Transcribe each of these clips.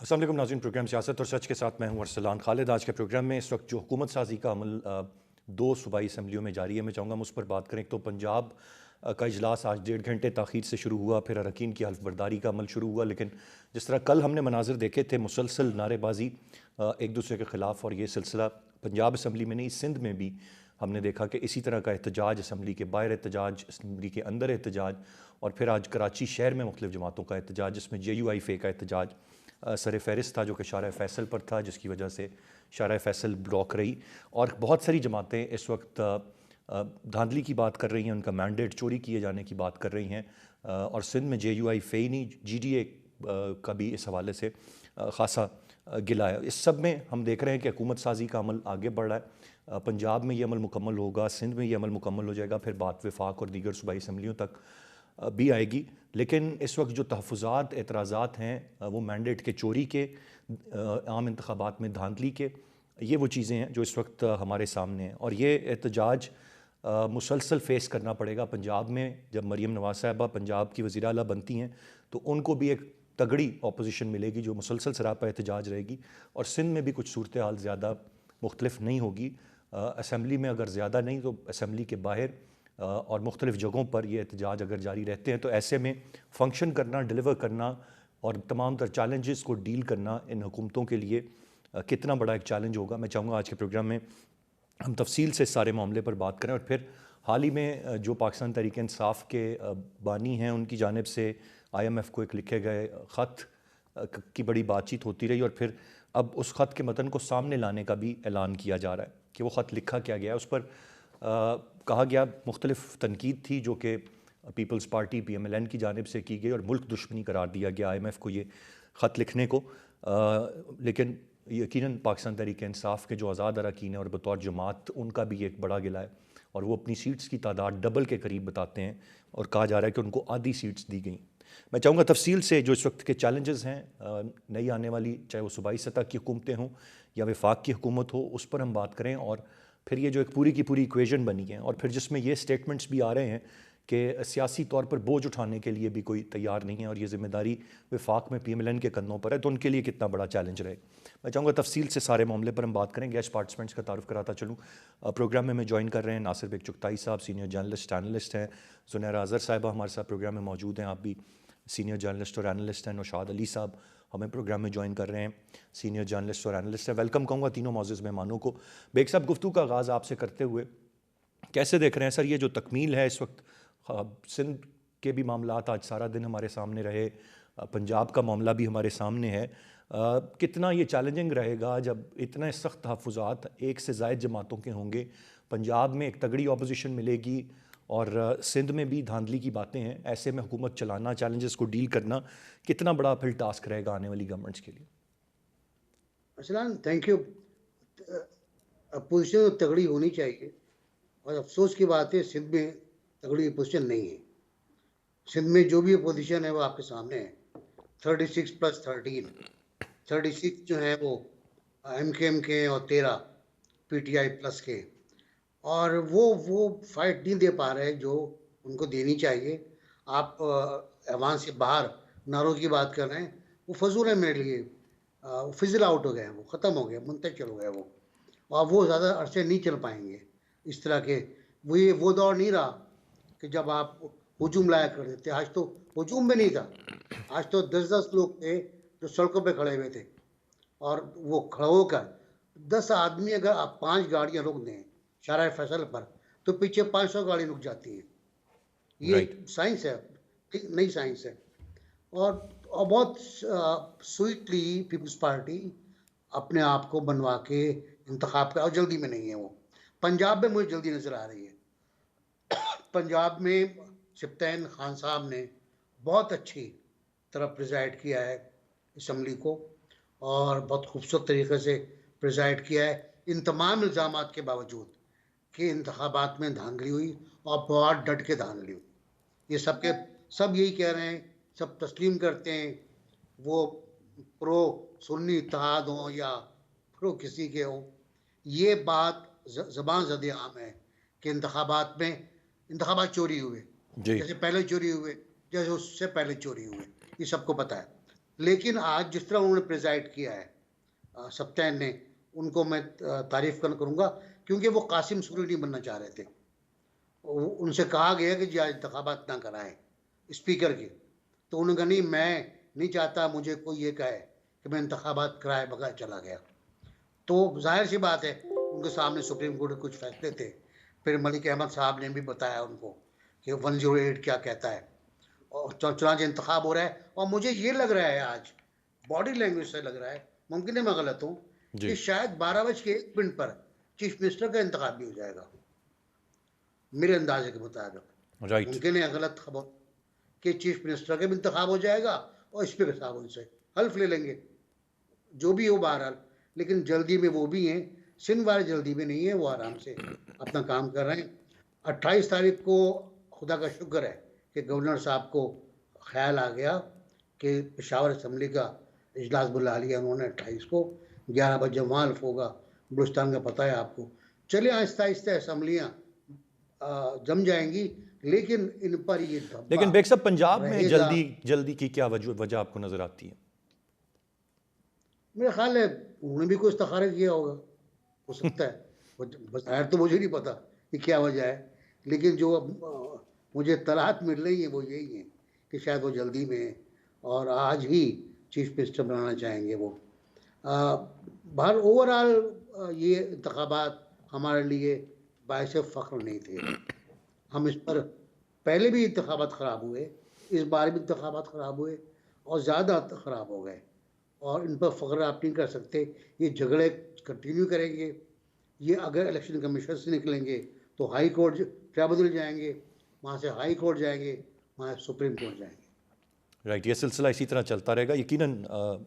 अस्सलाम वालेकुम नाज़रीन, प्रोग्राम सियासत और सच के साथ मैं हूं अरसलान खालिद। आज के प्रोग्राम में इस वक्त जो हुकूमत साजी का अमल दो सूबाई असम्बलियों में जारी है, मैं चाहूँगा हम उस पर बात करें। तो पंजाब का इजलास आज 1.5 घंटे ताख़ीर से शुरू हुआ, फिर अरकान की हल्फ बर्दारी का अमल शुरू हुआ। लेकिन जिस तरह कल हमने मनाजिर देखे थे, मुसलसल नारेबाजी एक दूसरे के ख़िलाफ़, और ये सिलसिला पंजाब असम्बली में नहीं सिंध में भी हमने देखा कि इसी तरह का एहतजाज, असम्बली के बाहर एहतजाज, असम्बली के अंदर एहतजाज, और फिर आज कराची शहर में मुख्तलिफ़ जमातों का एहतजाज, जिसमें JUIFA का एहतजाज सर फ़हरिस्त था, जो कि शारा फैसल पर था, जिसकी वजह से शारा फैसल ब्लॉक रही। और बहुत सारी जमातें इस वक्त धांधली की बात कर रही हैं, उनका मैंडेट चोरी किए जाने की बात कर रही हैं। और सिंध में JUIFA नहीं, GDA का भी इस हवाले से ख़ासा गिला है। इस सब में हम देख रहे हैं कि हुकूमत साजी का अमल आगे बढ़ रहा है। पंजाब में ये अमल मुकम्मल होगा, सिंध में ये अमल मुकम्मल हो जाएगा, फिर बात वफाक और दीगर सूबाई असम्बलियों तक भी आएगी। लेकिन इस वक्त जो तहफ़्फ़ुज़ात, एतराज़ात हैं, वो मैंडेट के चोरी के, आम इंतख़ाबात में धांधली के, ये वो चीज़ें हैं जो इस वक्त हमारे सामने हैं। और ये एहतजाज मुसलसल फ़ेस करना पड़ेगा। पंजाब में जब मरीम नवाज़ साहिबा पंजाब की वज़ीर आला बनती हैं तो उनको भी एक तगड़ी अपोजिशन मिलेगी जो मुसलसल सरापा एहतजाज रहेगी। और सिंध में भी कुछ सूरत हाल ज़्यादा मुख्तलिफ नहीं होगी। असम्बली में अगर ज़्यादा नहीं तो असम्बली के बाहर और मुख्तलिफ़ जगहों पर ये एहतजाज अगर जारी रहते हैं, तो ऐसे में फ़ंक्शन करना, डिलीवर करना और तमाम तर चैलेंजेस को डील करना इन हुकूमतों के लिए कितना बड़ा एक चैलेंज होगा। मैं चाहूँगा आज के प्रोग्राम में हम तफसील से सारे मामले पर बात करें। और फिर हाल ही में जो पाकिस्तान तहरीक-ए-इंसाफ के बानी हैं, उनकी जानिब से IMF को एक लिखे गए ख़त की बड़ी बातचीत होती रही, और फिर अब उस ख़त के मतन को सामने लाने का भी ऐलान किया जा रहा है कि वो ख़त लिखा क्या गया है। उस पर कहा गया, मुख्तलिफ तनकीद थी जो कि पीपल्स पार्टी PMLN की जानिब से की गई, और मुल्क दुश्मनी करार दिया गया IMF को ये ख़त लिखने को। लेकिन यकीनन पाकिस्तान तहरीक-ए-इंसाफ के जो आज़ाद अरकान हैं और बतौर जमात उनका भी एक बड़ा गिला है, और वो अपनी सीट्स की तादाद डबल के करीब बताते हैं, और कहा जा रहा है कि उनको आधी सीट्स दी गई। मैं चाहूँगा तफसील से जो इस वक्त के चैलेंजेस हैं नई आने वाली, चाहे वो सूबाई सतह की हुकूमतें हों या वफाक की हुकूमत हो, उस पर हम बात करें। और फिर ये जो एक पूरी की पूरी इक्वेशन बनी है, और फिर जिसमें ये स्टेटमेंट्स भी आ रहे हैं कि सियासी तौर पर बोझ उठाने के लिए भी कोई तैयार नहीं है, और ये ज़िम्मेदारी वफाक में PMLN के कंधों पर है, तो उनके लिए कितना बड़ा चैलेंज रहे। मैं चाहूँगा तफसील से सारे मामले पर हम बात करें। गेस्ट पार्टिसिपेंट्स का तारुफ कराता चलूँ। प्रोग्राम में ज्वाइन कर रहे हैं नासिर बेग चुगताई साहब, सीनियर जर्नलिस्ट एनालिस्ट हैं। ज़ुनैरा अज़हर साहिबा हमारे साथ प्रोग्राम में मौजूद हैं, आप भी सीनियर जर्नलिस्ट और एनालिस्ट हैं। नौशाद अली साहब हमें प्रोग्राम में ज्वाइन कर रहे हैं, सीनियर जर्नलिस्ट और एनालिस्ट हैं। वेलकम कहूँगा तीनों मौजूद मेहमानों को। बेग साहब, गुफ्तगू का आगाज़ आपसे करते हुए कैसे देख रहे हैं सर ये जो तकमील है इस वक्त, सिंध के भी मामलात आज सारा दिन हमारे सामने रहे, पंजाब का मामला भी हमारे सामने है, कितना ये चैलेंजिंग रहेगा जब इतने सख्त तहफ़्फ़ुज़ात एक से ज़ायद जमातों के होंगे, पंजाब में एक तगड़ी अपोजिशन मिलेगी और सिंध में भी धांधली की बातें हैं। ऐसे में हुकूमत चलाना, चैलेंजेस को डील करना कितना बड़ा फिर टास्क रहेगा आने वाली गवर्नमेंट्स के लिए? Arsalan, thank you. अपोजिशन तो तगड़ी होनी चाहिए, और अफसोस की बात है सिंध में तगड़ी अपोजिशन नहीं है। सिंध में जो भी अपोजिशन है वो आपके सामने है, 36 + 13। 36 जो है वो MKM के और 13 PTI प्लस के, और वो फाइट नहीं दे पा रहे जो उनको देनी चाहिए। आप ऐवान से बाहर नारों की बात कर रहे हैं, वो फजूल है मेरे लिए। फिजल आउट हो गए हैं, वो ख़त्म हो गए, मुंतशिर हो गए वो, और वो ज़्यादा अरसे नहीं चल पाएंगे इस तरह के। वो दौर नहीं रहा कि जब आप हुजूम लाया करते थे। आज तो हुजूम भी नहीं था, आज तो 10-10 लोग थे जो सड़कों पे खड़े हुए थे, और वो खड़ा होकर 10 आदमी अगर आप 5 गाड़ियां रोक दें शारा फैसल पर, तो पीछे 500 गाड़ी रुक जाती है। ये राइट। साइंस है, नई साइंस है। और बहुत स्वीटली पीपल्स पार्टी अपने आप को बनवा के इंतखाब का, और जल्दी में नहीं है वो। पंजाब में मुझे जल्दी नजर आ रही है। पंजाब में सिप्तैन खान साहब ने बहुत अच्छी तरह प्रिजाइड किया है असम्बली को, और बहुत खूबसूरत तरीके से प्रिजाइड किया है, इन तमाम इल्ज़ाम के बावजूद कि इंतखाबात में धांधली हुई, और बहुत डट के धांधली हुई। ये सब यही कह रहे हैं, सब तस्लीम करते हैं, वो प्रो सुन्नी इत्तेहाद हो या प्रो किसी के हो। ये बात ज़बान ज़द आम है कि इंतखाबात चोरी हुए, जी। जैसे पहले चोरी हुए, जैसे उससे पहले चोरी हुए, ये सबको पता है। लेकिन आज जिस तरह उन्होंने प्रिजाइड किया है सप्तान ने, उनको मैं तारीफ करूंगा, क्योंकि वो कासिम सूरी नहीं बनना चाह रहे थे। उनसे कहा गया कि जी आज इंतखाबात ना कराएं स्पीकर के, तो उन्होंने कहा नहीं, मैं नहीं चाहता मुझे कोई ये कहे कि मैं इंतखाबात कराए बगैर चला गया। तो जाहिर सी बात है, उनके सामने सुप्रीम कोर्ट के कुछ फैसले थे। फिर मलिक अहमद साहब ने भी बताया उनको कि 108 क्या कहता है, और चुनाचे इंतखाब हो रहा है। और मुझे ये लग रहा है आज बॉडी लैंग्वेज से लग रहा है, मुमकिन है मैं गलत हूँ, कि जी। शायद 12:01 पर चीफ मिनिस्टर का इंतखाब भी हो जाएगा, मेरे अंदाजे के मुताबिक। राइट। मुमकिन है गलत खबर कि चीफ मिनिस्टर का भी इंतखाब हो जाएगा और स्पीकर साहब उनसे हल्फ ले लेंगे, जो भी हो बहरहाल। लेकिन जल्दी में वो भी हैं, सिंध वाले जल्दी में नहीं है, वो आराम से अपना काम कर रहे हैं। 28 तारीख को खुदा का शुक्र है कि गवर्नर साहब को ख्याल आ गया कि पेशावर असम्बली का इजलास बुला लिया उन्होंने 28 को, 11 बजे वहाँ हल्फ होगा। बलूचिस्तान का पता है आपको। चलिए आहिस्ता आहिस्ता असम्बलियाँ जम जाएंगी, लेकिन इन पर ये धब्बा लेकिन बेग साहब, पंजाब में रहेगा। जल्दी जल्दी की क्या वजह आपको नजर आती है? मेरा ख्याल है उन्होंने भी कोई इस्ताखारा किया होगा, हो सकता है। बज़ाहिर तो मुझे नहीं पता कि क्या वजह है, लेकिन जो अब मुझे इत्तलात मिल रही है वो यही है कि शायद वो जल्दी में है और आज ही चीफ मिनिस्टर बनाना चाहेंगे वो। बाहर ओवरऑल ये इंतखाबात हमारे लिए बायस फ़ख्र नहीं थे। हम इस पर पहले भी इंतखाबात ख़राब हुए, इस बार भी इंतखाबात ख़राब हुए और ज़्यादा ख़राब हो गए, और इन पर फ़ख्र आप नहीं कर सकते। ये झगड़े कंटिन्यू करेंगे। ये अगर इलेक्शन कमीशन से निकलेंगे तो हाई कोर्ट ट्राइब्यूनल जाएंगे, वहाँ से हाई कोर्ट जाएंगे, वहाँ से सुप्रीम कोर्ट जाएंगे। राइट, ये सिलसिला इसी तरह चलता रहेगा। यकीनन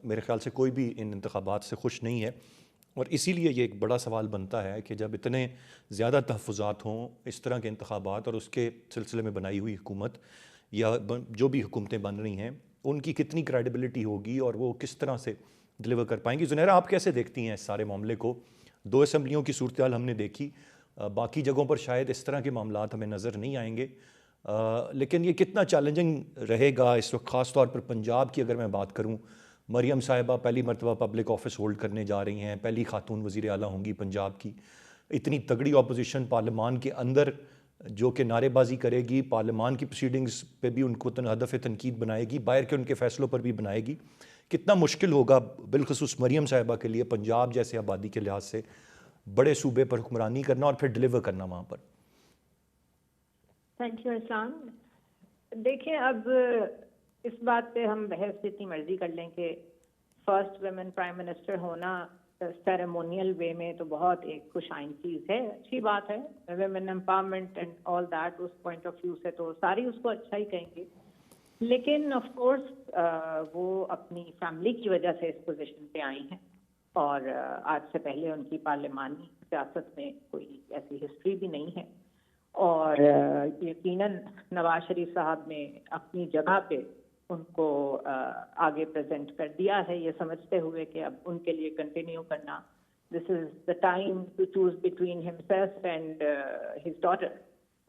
मेरे ख्याल से कोई भी इन इंतखाबात से खुश नहीं है, और इसीलिए ये एक बड़ा सवाल बनता है कि जब इतने ज़्यादा तहफ़्फ़ुज़ात हों इस तरह के इंतखाबात, और उसके सिलसिले में बनाई हुई हुकूमत या जो भी हुकूमतें बन रही हैं, उनकी कितनी क्रेडिबिलिटी होगी और वो किस तरह से डिलीवर कर पाएंगी। ज़ुनैरा, आप कैसे देखती हैं इस सारे मामले को? 2 असम्बलियों की सूरत हाल हमने देखी, बाकी जगहों पर शायद इस तरह के मामलात हमें नज़र नहीं आएंगे, लेकिन ये कितना चैलेंजिंग रहेगा इस वक्त, ख़ास तौर पर पंजाब की अगर मैं बात करूँ। मरियम साहिबा पहली मरतबा पब्लिक ऑफिस होल्ड करने जा रही हैं, पहली खातून वज़ीर आला होंगी पंजाब की। इतनी तगड़ी अपोजिशन पार्लियामान के अंदर जो कि नारेबाजी करेगी, पार्लियामान की प्रोसीडिंग्स पे भी उनको हदफ तनकीद बनाएगी, बाहर के उनके फैसलों पर भी बनाएगी। कितना मुश्किल होगा बिलखसूस मरियम साहिबा के लिए पंजाब जैसे आबादी के लिहाज से बड़े सूबे पर हुक्मरानी करना और फिर डिलीवर करना वहाँ पर। Thank you Irfan. देखिए, अब इस बात पे हम बहस जितनी मर्जी कर लें कि फर्स्ट वुमेन प्राइम मिनिस्टर होना सेरेमोनियल वे में तो बहुत एक खुशाइन चीज़ है, अच्छी बात है, women empowerment and all that, उस पॉइंट ऑफ व्यू से तो सारी उसको अच्छा ही कहेंगे। लेकिन ऑफ कोर्स वो अपनी फैमिली की वजह से इस पोजीशन पे आई हैं, और आज से पहले उनकी पार्लियामानी सियासत में कोई ऐसी हिस्ट्री भी नहीं है, और यकीनन नवाज शरीफ साहब ने अपनी जगह पे उनको आगे प्रेजेंट कर दिया है, ये समझते हुए कि अब उनके लिए कंटिन्यू करना, this is the time to choose between himself and his daughter.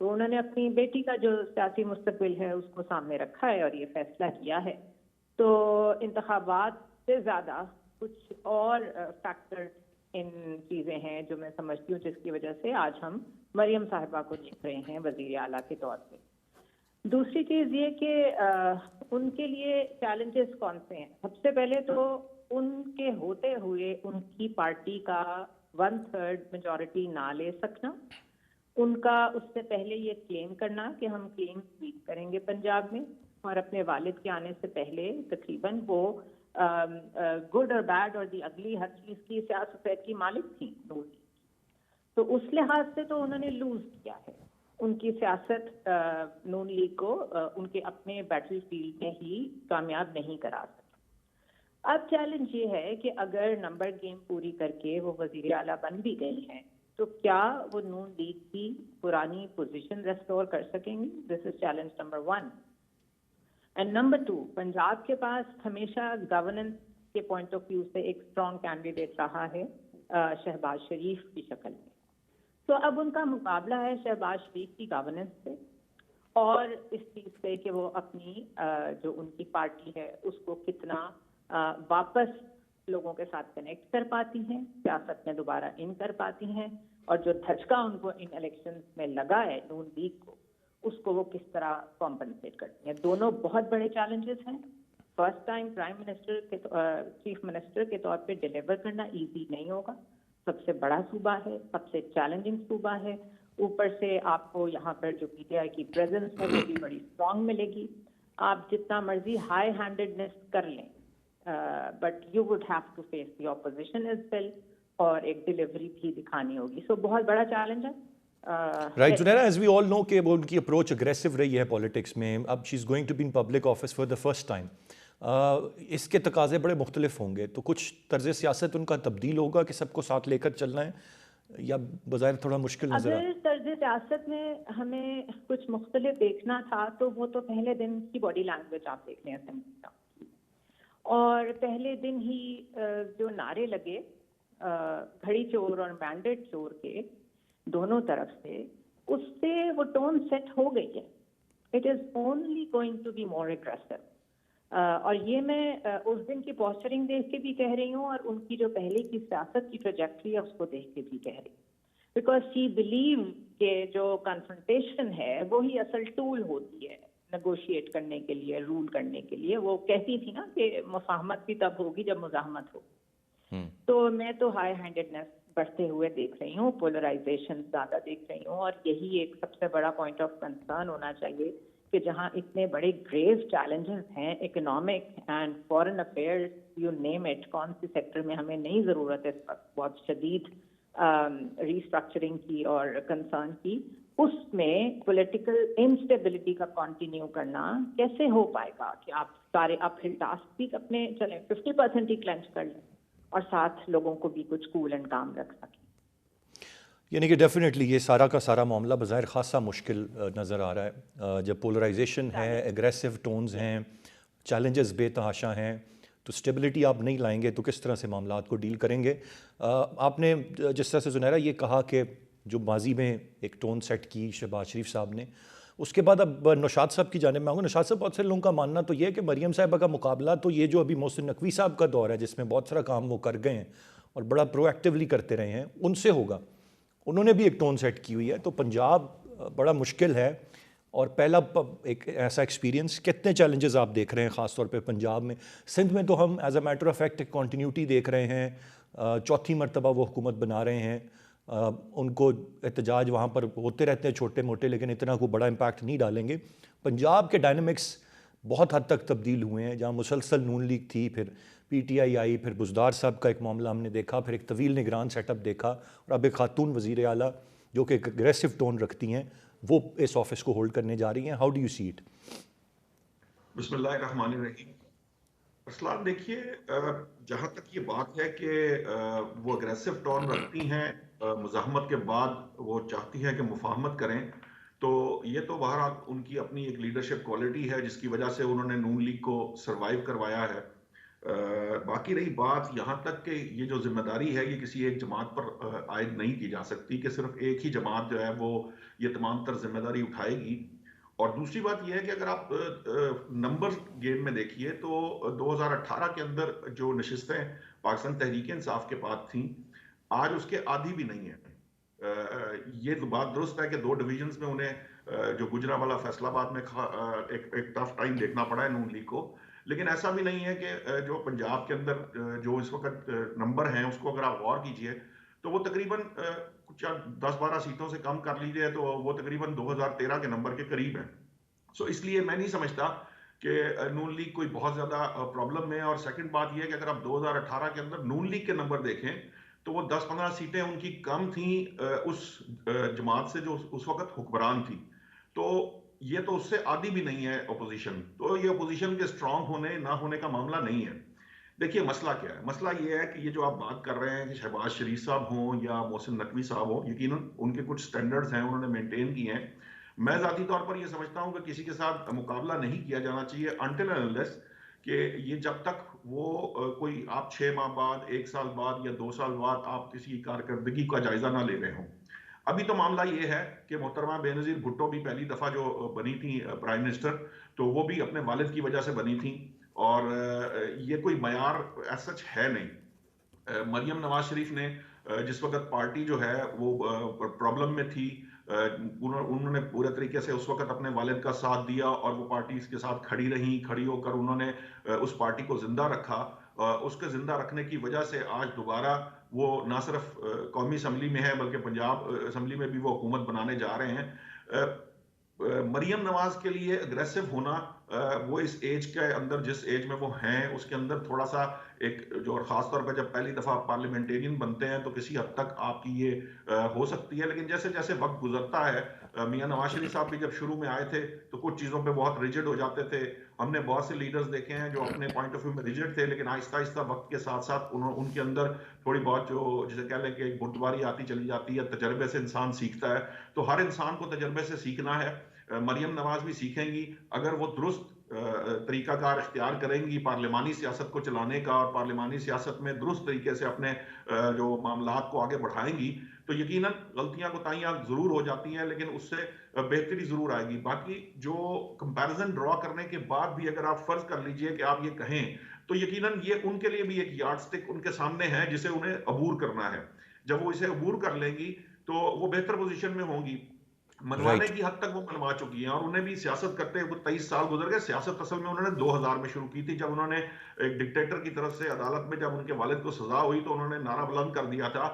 तो उन्होंने अपनी बेटी का जो सियासी मुस्तकबिल है उसको सामने रखा है और ये फैसला किया है। तो इंतखाबात से ज़्यादा कुछ और फैक्टर इन चीज़ें हैं जो मैं समझती हूँ जिसकी वजह से आज हम मरियम साहिबा को देख रहे हैं वज़ीर आला के तौर पे। दूसरी चीज़ ये कि उनके लिए चैलेंजेस कौन से हैं। सबसे पहले तो उनके होते हुए उनकी पार्टी का 1/3 मेजॉरिटी ना ले सकना, उनका उससे पहले ये क्लेम करना कि हम क्लीन स्वीप करेंगे पंजाब में, और अपने वालिद के आने से पहले तकरीबन वो गुड और बैड और दी अगली हर चीज़ की सियासत की मालिक थी नून लीग। तो उस लिहाज से तो उन्होंने लूज किया है उनकी सियासत, नून लीग को उनके अपने बैटल फील्ड में ही कामयाब नहीं करा सके। अब चैलेंज ये है कि अगर नंबर गेम पूरी करके वो वज़ीर आला बन भी गई हैं तो क्या वो नून लीग की पुरानी पोजीशन रेस्टोर कर सकेंगी? This is challenge number 1। And number 2, Punjab के पास हमेशा गवर्नेंस के पॉइंट ऑफ व्यू से एक स्ट्रॉन्ग कैंडिडेट रहा है शहबाज शरीफ की शक्ल में। तो अब उनका मुकाबला है शहबाज शरीफ की गवर्नेंस से और इस चीज़ से कि वो अपनी जो उनकी पार्टी है उसको कितना वापस लोगों के साथ कनेक्ट कर पाती हैं, सियासत में दोबारा इन कर पाती हैं, और जो धचका उनको इन इलेक्शंस में लगा है नून लीग को, उसको वो किस तरह कॉम्पनसेट करती हैं। दोनों बहुत बड़े चैलेंजेस हैं। फर्स्ट टाइम प्राइम मिनिस्टर के चीफ मिनिस्टर के तौर पे डिलीवर करना इजी नहीं होगा। सबसे बड़ा सूबा है, सबसे चैलेंजिंग सूबा है, ऊपर से आपको यहाँ पर जो पीटीआई की प्रेजेंस है वो भी बड़ी स्ट्रांग मिलेगी। आप जितना मर्जी हाई हैंडेडनेस कर लें, but you would have to face the opposition as well, और एक डिलीवरी भी दिखानी होगी। सो बहुत बड़ा चैलेंज है। Right Junaira, as we all know कि वो उनकी अप्रोच अग्रेसिव रही है पॉलिटिक्स में। अब she is going to be in public office for the first time. इसके तकाजे बड़े मुख्तलिफ होंगे, तो कुछ तर्ज सियासत उनका तब्दील होगा कि सबको साथ लेकर चलना है, या बज़ाहिर थोड़ा मुश्किल नजर अगर तर्ज सियासत में हमें कुछ मुख्तलिफ देखना था तो वो तो पहले दिन की बॉडी लैंग्वेज आप देख लें असेंबली का, और पहले दिन ही जो नारे लगे घड़ी चोर और मैंडेट चोर के दोनों तरफ से, उससे वो टोन सेट हो गई है। It is only going to be more aggressive, और ये मैं उस दिन की पोस्चरिंग देख के भी कह रही हूँ, और उनकी जो पहले की सियासत की ट्रेजेक्ट्री है उसको देख के भी कह रही हूँ, बिकॉज शी बिलीव के जो कन्फ्रंटेशन है वही असल टूल होती है नेगोशिएट करने के लिए, रूल करने के लिए। वो कहती थी ना कि मुफाहमत भी तब होगी जब मुजाहमत हो। तो मैं तो हाई हैंडेडनेस बढ़ते हुए देख रही हूँ, पोलराइजेशन ज्यादा देख रही हूँ, और यही एक सबसे बड़ा पॉइंट ऑफ कंसर्न होना चाहिए कि जहाँ इतने बड़े ग्रेव चैलेंजेस हैं, economic and foreign affairs, you name it, कौन सी सेक्टर में हमें नहीं जरूरत है इस वक्त बहुत शदीद रीस्ट्रक्चरिंग की और कंसर्न की, उसमें पॉलिटिकल इंस्टेबिलिटी का कंटिन्यू करना कैसे हो पाएगा कि आप सारे अपहिल टास्क भी अपने चले 50% ही क्लेंच कर लें और साथ लोगों को भी कुछ कूल एंड काम रख सकें। यानी कि डेफिनेटली ये सारा का सारा मामला बज़ाहिर खासा मुश्किल नज़र आ रहा है। जब पोलराइजेशन है, एग्रेसिव टोन्स हैं, चैलेंजेस बेतहाशा हैं, तो स्टेबिलिटी आप नहीं लाएंगे तो किस तरह से मामलात को डील करेंगे। आपने जिस तरह से जुनैरा ये कहा कि जो माजी में एक टोन सेट की शहबाज शरीफ साहब ने, उसके बाद अब नौशाद साहब की जानिब में आऊँगा। नौशाद साहब, बहुत से लोगों का मानना तो ये है कि मरीम साहिबा का मुकाबला तो ये जो अभी मोहसिन नकवी साहब का दौर है जिसमें बहुत सारा काम वो कर गए हैं और बड़ा प्रोएक्टिवली करते रहे हैं, उनसे होगा। उन्होंने भी एक टोन सेट की हुई है, तो पंजाब बड़ा मुश्किल है। और पहला एक ऐसा एक्सपीरियंस, कितने चैलेंजेस आप देख रहे हैं ख़ास तौर पे पंजाब में। सिंध में तो हम as a matter of fact एक कॉन्टीन्यूटी देख रहे हैं, चौथी मरतबा वो हुकूमत बना रहे हैं। उनको एहतजाज वहाँ पर होते रहते हैं छोटे मोटे, लेकिन इतना कोई बड़ा इम्पैक्ट नहीं डालेंगे। पंजाब के डायनमिक्स बहुत हद तक तब्दील हुए हैं, जहाँ मुसलसल नून लीग थी, फिर PTI आई, फिर बुज़दार साहब का एक मामला हमने देखा, फिर एक तवील निगरान सेटअप देखा, और अब एक खातून वज़ीर आला जो कि एक अग्रेसिव टोन रखती हैं, वो इस ऑफिस को होल्ड करने जा रही हैं। How do you see it? बिस्मिल्लाहिर्रहमानिर्रहीम। असलाम, देखिए, जहाँ तक ये बात है कि वो अग्रेसिव टोन रखती हैं, मुज़ाहमत के बाद वो चाहती हैं कि मुफाहमत करें, तो ये तो बहरहाल उनकी अपनी एक लीडरशिप क्वालिटी है जिसकी वजह से उन्होंने नून लीग को सरवाइव करवाया है। बाकी रही बात यहाँ तक कि ये जो जिम्मेदारी है ये किसी एक जमात पर आयद नहीं की जा सकती कि सिर्फ एक ही जमात जो है वो ये तमाम तर जिम्मेदारी उठाएगी। और दूसरी बात यह है कि अगर आप नंबर गेम में देखिए तो 2018 के अंदर जो नशिस्तें पाकिस्तान तहरीक इंसाफ के पास थी, आज उसके आधी भी नहीं है। ये तो बात दुरुस्त है कि 2 डिवीजन्स में उन्हें जो गुजरांवाला फैसलाबाद में एक टफ टाइम देखना पड़ा है नून लीग को, लेकिन ऐसा भी नहीं है कि जो पंजाब के अंदर जो इस वक्त नंबर हैं उसको अगर आप गौर कीजिए तो वो तकरीबन कुछ 10-12 सीटों से कम कर लीजिए तो वो तकरीबन 2013 के नंबर के करीब है। सो इसलिए मैं नहीं समझता कि नून लीग कोई बहुत ज़्यादा प्रॉब्लम में है। और सेकंड बात यह है कि अगर आप 2018 के अंदर नून लीग के नंबर देखें तो वो 10-15 सीटें उनकी कम थी उस जमात से जो उस वक्त हुक्मरान थी। तो ये तो उससे आधी भी नहीं है अपोजिशन। तो ये अपोजिशन के स्ट्रांग होने ना होने का मामला नहीं है। देखिए मसला क्या है, मसला ये है कि ये जो आप बात कर रहे हैं कि शहबाज शरीफ साहब हों या मोहसिन नकवी साहब हों, यकीनन उनके कुछ स्टैंडर्ड्स हैं उन्होंने मेंटेन किए हैं। मैं ज़ाती तौर पर ये समझता हूं कि किसी के साथ मुकाबला नहीं किया जाना चाहिए अनटिल एंड अनलेस कि ये जब तक वो कोई आप 6 माह बाद, 1 साल बाद या 2 साल बाद आप किसी कारकर्दगी का जायजा ना ले रहे हों। अभी तो मामला ये है कि मोहतरमा बेनज़ीर भुट्टो भी पहली दफ़ा जो बनी थी प्राइम मिनिस्टर, तो वो भी अपने वालिद की वजह से बनी थी। और ये कोई मयार सच है नहीं। मरियम नवाज शरीफ ने जिस वक्त पार्टी जो है वो प्रॉब्लम में थी, उन्होंने पूरे तरीके से उस वक्त अपने वालिद का साथ दिया और वो पार्टी इसके साथ खड़ी होकर उन्होंने उस पार्टी को जिंदा रखा। उसके जिंदा रखने की वजह से आज दोबारा वो ना सिर्फ कौमी असम्बली में है बल्कि पंजाब असम्बली में भी वो हुकूमत बनाने जा रहे हैं। मरियम नवाज के लिए अग्रेसिव होना, वो इस एज के अंदर, जिस एज में वो हैं उसके अंदर थोड़ा सा एक जो, खास तौर पर जब पहली दफा पार्लियामेंटेरियन बनते हैं तो किसी हद तक आपकी ये हो सकती है। लेकिन जैसे जैसे वक्त गुजरता है, मियां नवाज शरीफ साहब भी जब शुरू में आए थे तो कुछ चीजों पे बहुत रिजिड हो जाते थे। हमने बहुत से लीडर्स देखे हैं जो अपने पॉइंट ऑफ व्यू में रिजिड थे, लेकिन आहिस्ता आहिस्ता वक्त के साथ साथ उनके अंदर थोड़ी बहुत जो जिसे कह लें कि एक बुर्दबारी आती चली जाती है। तजर्बे से इंसान सीखता है, तो हर इंसान को तजर्बे से सीखना है। मरियम नवाज भी सीखेंगी अगर वो दुरुस्त तरीकाकार इख्तियार करेंगी पार्लिमानी सियासत को चलाने का, और पार्लिमानी सियासत में दुरुस्त तरीके से अपने जो मामलात को आगे बढ़ाएंगी, तो यकीनन गलतियां कोताहियां जरूर हो जाती हैं लेकिन उससे बेहतरी जरूर आएगी। बाकी जो कंपैरिजन ड्रॉ करने के बाद भी अगर आप फर्ज कर लीजिए कि आप ये कहें, तो यकीनन ये उनके लिए भी एक यार्डस्टिक उनके सामने है जिसे उन्हें अबूर करना है। जब वो इसे अबूर कर लेंगी तो वो बेहतर पोजीशन में होंगी। मनवाने राइट। की हद तक वो मनवा चुकी हैं, और उन्हें भी सियासत करते हुए 23 साल गुजर गए। सियासत असल में उन्होंने 2000 में शुरू की थी, जब उन्होंने एक डिक्टेटर की तरफ से अदालत में जब उनके वालिद को सजा हुई तो उन्होंने नारा बुलंद कर दिया था।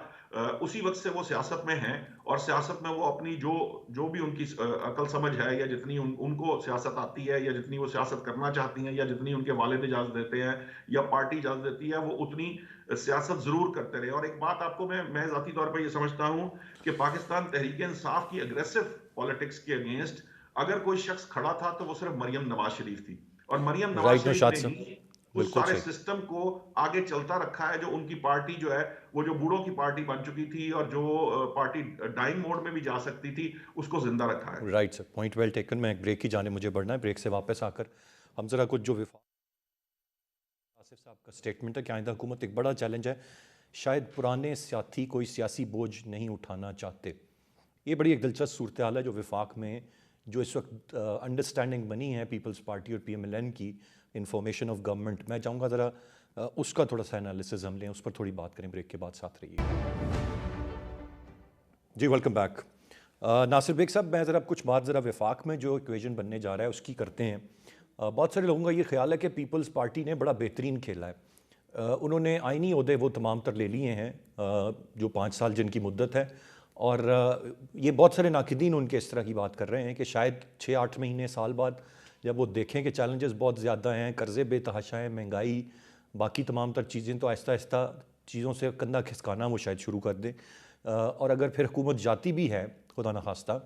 उसी वक्त से वो सियासत में हैं, और सियासत में वो अपनी जो भी उनकी अकल समझ है, या जितनी उनको सियासत आती है, या जितनी वो सियासत करना चाहती हैं, या जितनी उनके वालिद इजाजत देते हैं या पार्टी इजाजत देती है, वो उतनी सियासत जरूर करते रहे। और एक बात आपको मैं जाती तौर पर यह समझता हूं कि पाकिस्तान तहरीक इंसाफ की अग्रेसिव पॉलिटिक्स के अगेंस्ट अगर कोई शख्स खड़ा था तो वो सिर्फ मरियम नवाज शरीफ थी, और मरियम नवाज राइट शरीफ नौशाद ने साहब, ही उस बिल्कुल सारे सही। सिस्टम को आगे चलता रखा है। जो उनकी पार्टी जो है वो जो बूढ़ों की पार्टी बन चुकी थी, और जो पार्टी डाइंग मोड में भी जा सकती थी, उसको जिंदा रखा है। Right sir, point well taken. मैं एक ब्रेक की जाने मुझे बढ़ना है। ब्रेक से वापस आकर हम ज़रा कुछ जो आसिफ साहब का स्टेटमेंट है कि आइंदा हुकूमत एक बड़ा चैलेंज है, शायद पुराने साथी कोई सियासी बोझ नहीं उठाना चाहते। ये बड़ी एक दिलचस्प सूरत हाल है जो विफाक में जो इस वक्त अंडरस्टैंडिंग बनी है पीपल्स पार्टी और PMLN की, इंफॉर्मेशन ऑफ गवर्नमेंट। मैं चाहूँगा ज़रा उसका थोड़ा सा एनालिसिस हम लें, उस पर थोड़ी बात करें। ब्रेक के बाद साथ रहिए जी। Welcome back. नासिर बेग साहब, मैं ज़रा कुछ बात ज़रा विफाक में जो इक्वेशन बनने जा रहा है उसकी करते हैं। बहुत सारे लोगों का ये ख्याल है कि पीपल्स पार्टी ने बड़ा बेहतरीन खेला है। उन्होंने आइनी ओहदे वो तमाम तर ले लिए हैं जो 5 साल जिनकी मुद्दत है, और ये बहुत सारे नाकिदीन उनके इस तरह की बात कर रहे हैं कि शायद 6-8 महीने साल बाद जब वो देखें कि चैलेंजेस बहुत ज़्यादा हैं, कर्ज़े बेतहाशा हैं, महंगाई, बाकी तमाम तर चीज़ें, तो आहिस्ता आहिस्ता चीज़ों से कंधा खिसकाना वो शायद शुरू कर दें। और अगर फिर हुकूमत जाती भी है खुदा न खास्ता,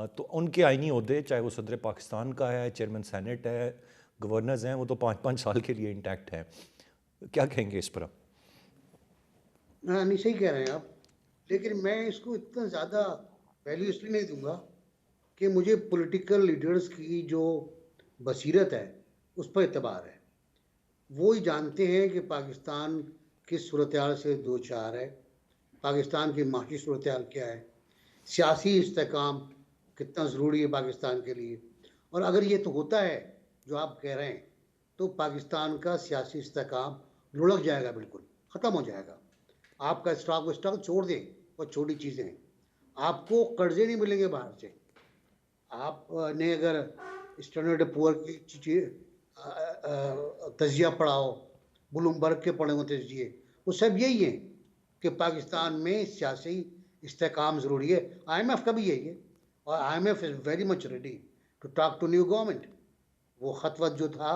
तो उनके आइनी ओहदे, चाहे वो सदर पाकिस्तान का है, चेयरमैन सेनेट है, गवर्नर्स हैं, वो तो 5-5 साल के लिए इंटैक्ट हैं। क्या कहेंगे इस पर आप? नहीं, सही कह रहे हैं आप, लेकिन मैं इसको इतना ज़्यादा वैल्यू इसलिए नहीं दूंगा कि मुझे पॉलिटिकल लीडर्स की जो बसीरत है उस पर एतबार है। वो ही जानते हैं कि पाकिस्तान किस सूरत हाल से दो चार है, पाकिस्तान की माशी सूरत हाल क्या है, सियासी इस्तेकाम कितना ज़रूरी है पाकिस्तान के लिए। और अगर ये तो होता है जो आप कह रहे हैं, तो पाकिस्तान का सियासी इस्तेकाम लुढ़क जाएगा, बिल्कुल ख़त्म हो जाएगा। आपका स्टॉक छोड़ दें, और छोटी चीज़ें, आपको कर्जे नहीं मिलेंगे बाहर से। आपने अगर स्टैंडर्ड पुअर की तजिया पढ़ाओ, ब्लूमबर्ग के पढ़े हुए तजिए, वो सब यही है कि पाकिस्तान में सियासी इस्तेकाम ज़रूरी है। IMF का भी यही है, और IMF is very much ready to talk to new government. वो खतवत जो था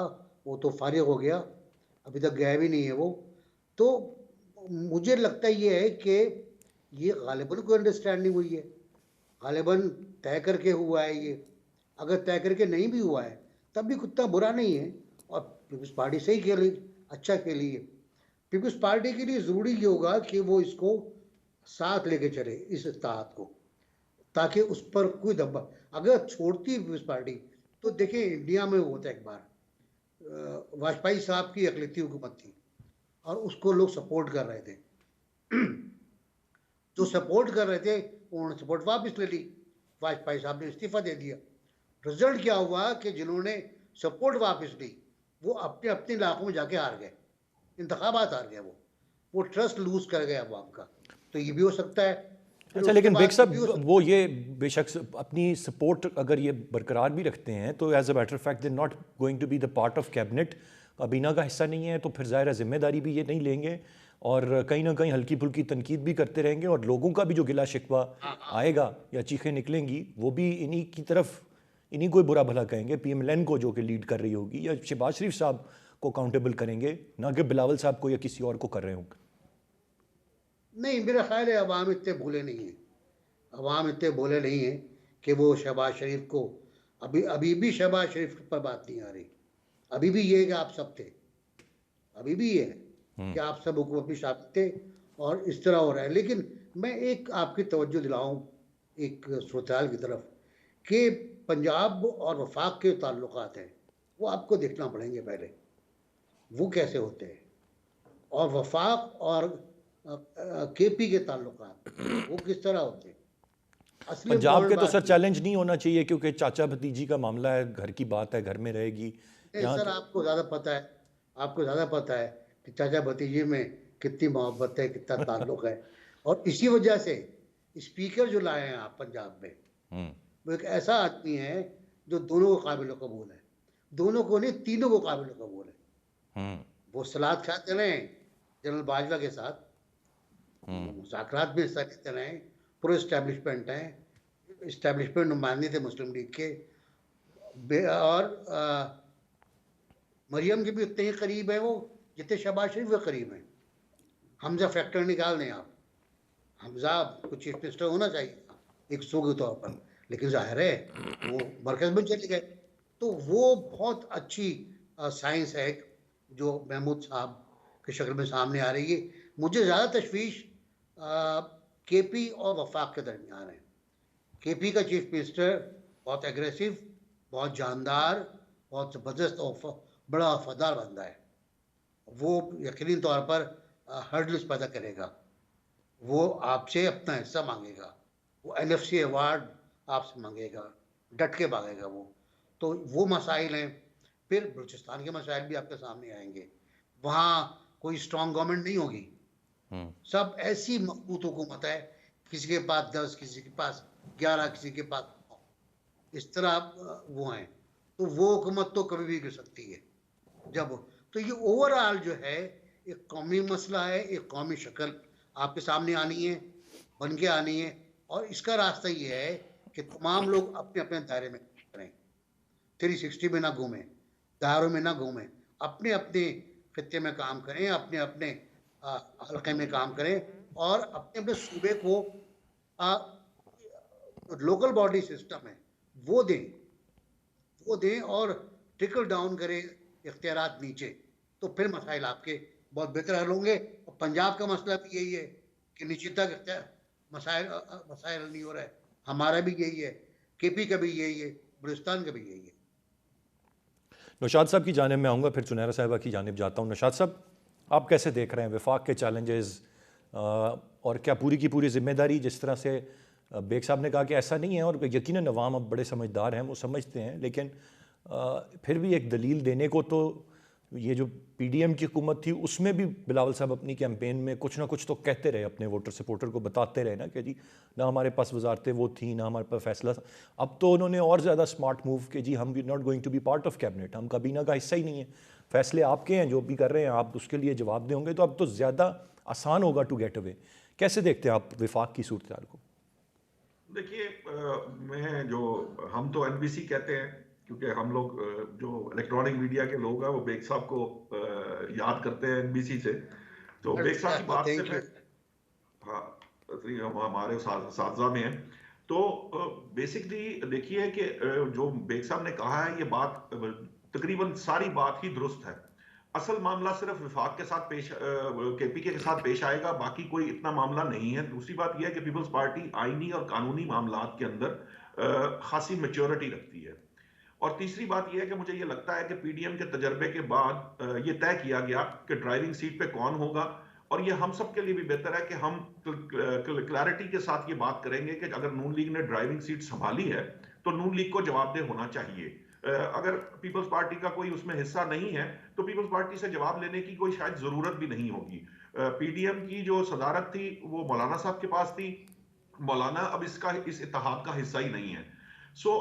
वो तो फारिग हो गया, अभी तक गया भी नहीं है वो। तो मुझे लगता ये है कि ये गालिबन कोई अंडरस्टैंडिंग हुई है, गालिबन तय करके हुआ है ये। अगर तय करके नहीं भी हुआ है तब भी कुत्ता बुरा नहीं है, और पीपल्स पार्टी सही खेली, अच्छा खेली है। पीपल्स पार्टी के लिए ज़रूरी ये होगा कि वो इसको साथ लेके चले, इस इत्तेहाद को, ताकि उस पर कोई दबा अगर छोड़ती पीपल्स पार्टी, तो देखिए इंडिया में होता है, एक बार वाजपेयी साहब की अक़लियती हुकूमत थी और उसको लोग सपोर्ट कर रहे थे। जो सपोर्ट कर रहे थे उन्होंने सपोर्ट वापस ले ली, वाजपेयी साहब ने इस्तीफा दे दिया। रिजल्ट क्या हुआ कि जिन्होंने सपोर्ट वापस ली वो अपने अपने इलाकों में जाके हार गए, इंतखाबात हार गए, वो ट्रस्ट लूज कर गए अवाम का। तो ये भी हो सकता है। फिर अच्छा, उसके लेकिन बेग बाद ये भी हो साहब सकता वो ये बेशक अपनी सपोर्ट अगर ये बरकरार भी रखते हैं तो as a matter of fact they not going to be the part of cabinet, काबीना का हिस्सा नहीं है, तो फिर ज़ाहिर है जिम्मेदारी भी ये नहीं लेंगे और कहीं ना कहीं हल्की फुल्की तनकीद भी करते रहेंगे और लोगों का भी जो गिला शिकवा आएगा या चीखें निकलेंगी वो भी इन्हीं की तरफ, इन्हीं को बुरा भला कहेंगे, पीएमएलएन को जो कि लीड कर रही होगी, या शहबाज शरीफ साहब को अकाउंटेबल करेंगे, ना कि बिलावल साहब को या किसी और को कर रहे होंगे। नहीं, मेरा ख्याल है अवाम इतने भूले नहीं है, अवाम इतने भोले नहीं है कि वो शहबाज शरीफ को, अभी अभी भी शहबाज शरीफ पर बात नहीं आ रही, अभी भी ये है कि आप सब थे, अभी भी ये है कि आप सब हुकूमत में शामिल थे और इस तरह हो रहा है। लेकिन मैं एक आपकी तवज्जो दिलाऊं एक सूरत की तरफ कि पंजाब और वफाक के ताल्लुकात हैं वो आपको देखना पड़ेंगे पहले, वो कैसे होते हैं, और वफाक और केपी के ताल्लुकात वो किस तरह होते हैं। असली पंजाब के इम्पोर्टेंट तो बात सर ये चैलेंज नहीं होना चाहिए क्योंकि चाचा भतीजी का मामला है, घर की बात है, घर में रहेगी। नहीं यहाँ सर, तो आपको ज़्यादा पता है, आपको ज़्यादा पता है कि चाचा भतीजे में कितनी मोहब्बत है, कितना ताल्लुक है। और इसी वजह से स्पीकर जो लाए हैं आप पंजाब में, वो एक ऐसा आदमी है जो दोनों को काबिल कबूल है, दोनों को नहीं, तीनों को काबिल कबूल है। वो सलाद खाते रहे जनरल बाजवा के साथ, मुज़ाकरात में हिस्सा लेते रहे, पूरे इस्टेब्लिशमेंट हैं, इस्टेब्लिशमेंट नुमाइंदे थे मुस्लिम लीग के, और मरियम के भी उतने ही करीब है वो जितने शहबाज शरीफ के करीब हैं। हमजा फैक्टर निकाल दें आप, हमजा को चीफ मिनिस्टर होना चाहिए था एक सो के तौर पर, लेकिन जाहिर है वो मरकज में चले गए। तो वो बहुत अच्छी साइंस है जो महमूद साहब की शक्ल में सामने आ रही है। मुझे ज़्यादा तशवीश केपी और वफाक के दरमियान है। केपी का चीफ मिनिस्टर बहुत एग्रेसिव, बहुत जानदार, बहुत ज़बरदस्त और बड़ा वफादार बंदा है। वो यकीनी तौर पर हर्डल्स पैदा करेगा, वो आपसे अपना हिस्सा मांगेगा, वो एनएफसी अवार्ड आपसे मांगेगा, डट के मांगेगा वो। तो वो मसाइल हैं। फिर बलूचिस्तान के मसाइल भी आपके सामने आएंगे। वहाँ कोई स्ट्रॉन्ग गवर्नमेंट नहीं होगी, सब ऐसी मजबूत हुकूमत है, किसी के पास 10, किसी के पास 11, किसी के पास 9, इस तरह वो हैं। तो वो हुकूमत तो कभी भी गिर सकती है जब। तो ये ओवरऑल जो है एक कौमी मसला है, एक कौमी शक्ल आपके सामने आनी है, बन के आनी है, और इसका रास्ता ये है कि तमाम लोग अपने अपने दायरे में करें, 360 में ना घूमें, दायरों में ना घूमें, अपने अपने खत्ते में काम करें, अपने अपने हल्के में काम करें, और अपने अपने सूबे को लोकल बॉडी सिस्टम है वो दें और ट्रिकल डाउन करें इख्तियारात नीचे। तो फिर मसाइल आपके बहुत बेहतर हल होंगे। और पंजाब का मसला भी यही है कि नीचे तक मसाइल नहीं हो रहा है, हमारा भी यही है, केपी का भी यही है, बलूचिस्तान का भी यही है। नौशाद साहब की जानिब में आऊँगा, फिर चुनैरा साहिबा की जानिब जाता हूँ। नौशाद साहब, आप कैसे देख रहे हैं वफाक के चैलेंजेस, और क्या पूरी की पूरी जिम्मेदारी, जिस तरह से बेग साहब ने कहा कि ऐसा नहीं है, और यकीनन अवाम अब बड़े समझदार हैं, वो समझते हैं, लेकिन फिर भी एक दलील देने को, तो ये जो पीडीएम की हुकूमत थी उसमें भी बिलावल साहब अपनी कैंपेन में कुछ ना कुछ तो कहते रहे, अपने वोटर सपोर्टर को बताते रहे ना कि जी ना हमारे पास वजारतें वो थी, ना हमारे पास फैसला। अब तो उन्होंने और ज़्यादा स्मार्ट मूव कि जी हम not going to be part of cabinet, हम काबीना का हिस्सा ही नहीं है, फैसले आपके हैं, जो भी कर रहे हैं आप उसके लिए जवाब दे होंगे, तो अब तो ज़्यादा आसान होगा टू गेट अवे। कैसे देखते हैं आप वफाक की सूरत हाल को? देखिए, हम तो एनबीसी कहते हैं क्योंकि हम लोग जो इलेक्ट्रॉनिक मीडिया के लोग हैं वो बेग साहब को याद करते हैं एनबीसी से। तो बेग साहब की बात से मैं, हाँ, हमारे साथजा में है। तो बेसिकली देखिए कि जो बेग साहब ने कहा है ये बात तकरीबन सारी बात ही दुरुस्त है। असल मामला सिर्फ विफाक के साथ केपीके के साथ पेश आएगा, बाकी कोई इतना मामला नहीं है। दूसरी बात यह है कि पीपल्स पार्टी आईनी और कानूनी मामलात के अंदर खासी मैच्योरिटी रखती है। और तीसरी बात यह है कि मुझे ये लगता है कि पीडीएम के तजर्बे के बाद ये तय किया गया कि ड्राइविंग सीट पे कौन होगा, और ये हम सब के लिए भी बेहतर है कि हम क्लैरिटी के साथ ये बात करेंगे कि अगर नून लीग ने ड्राइविंग सीट संभाली है तो नून लीग को जवाबदेह होना चाहिए। अगर पीपल्स पार्टी का कोई उसमें हिस्सा नहीं है तो पीपल्स पार्टी से जवाब लेने की कोई शायद जरूरत भी नहीं होगी। पीडीएम की जो सदारत थी वो मौलाना साहब के पास थी। मौलाना अब इस इत्तेहाद का हिस्सा ही नहीं है।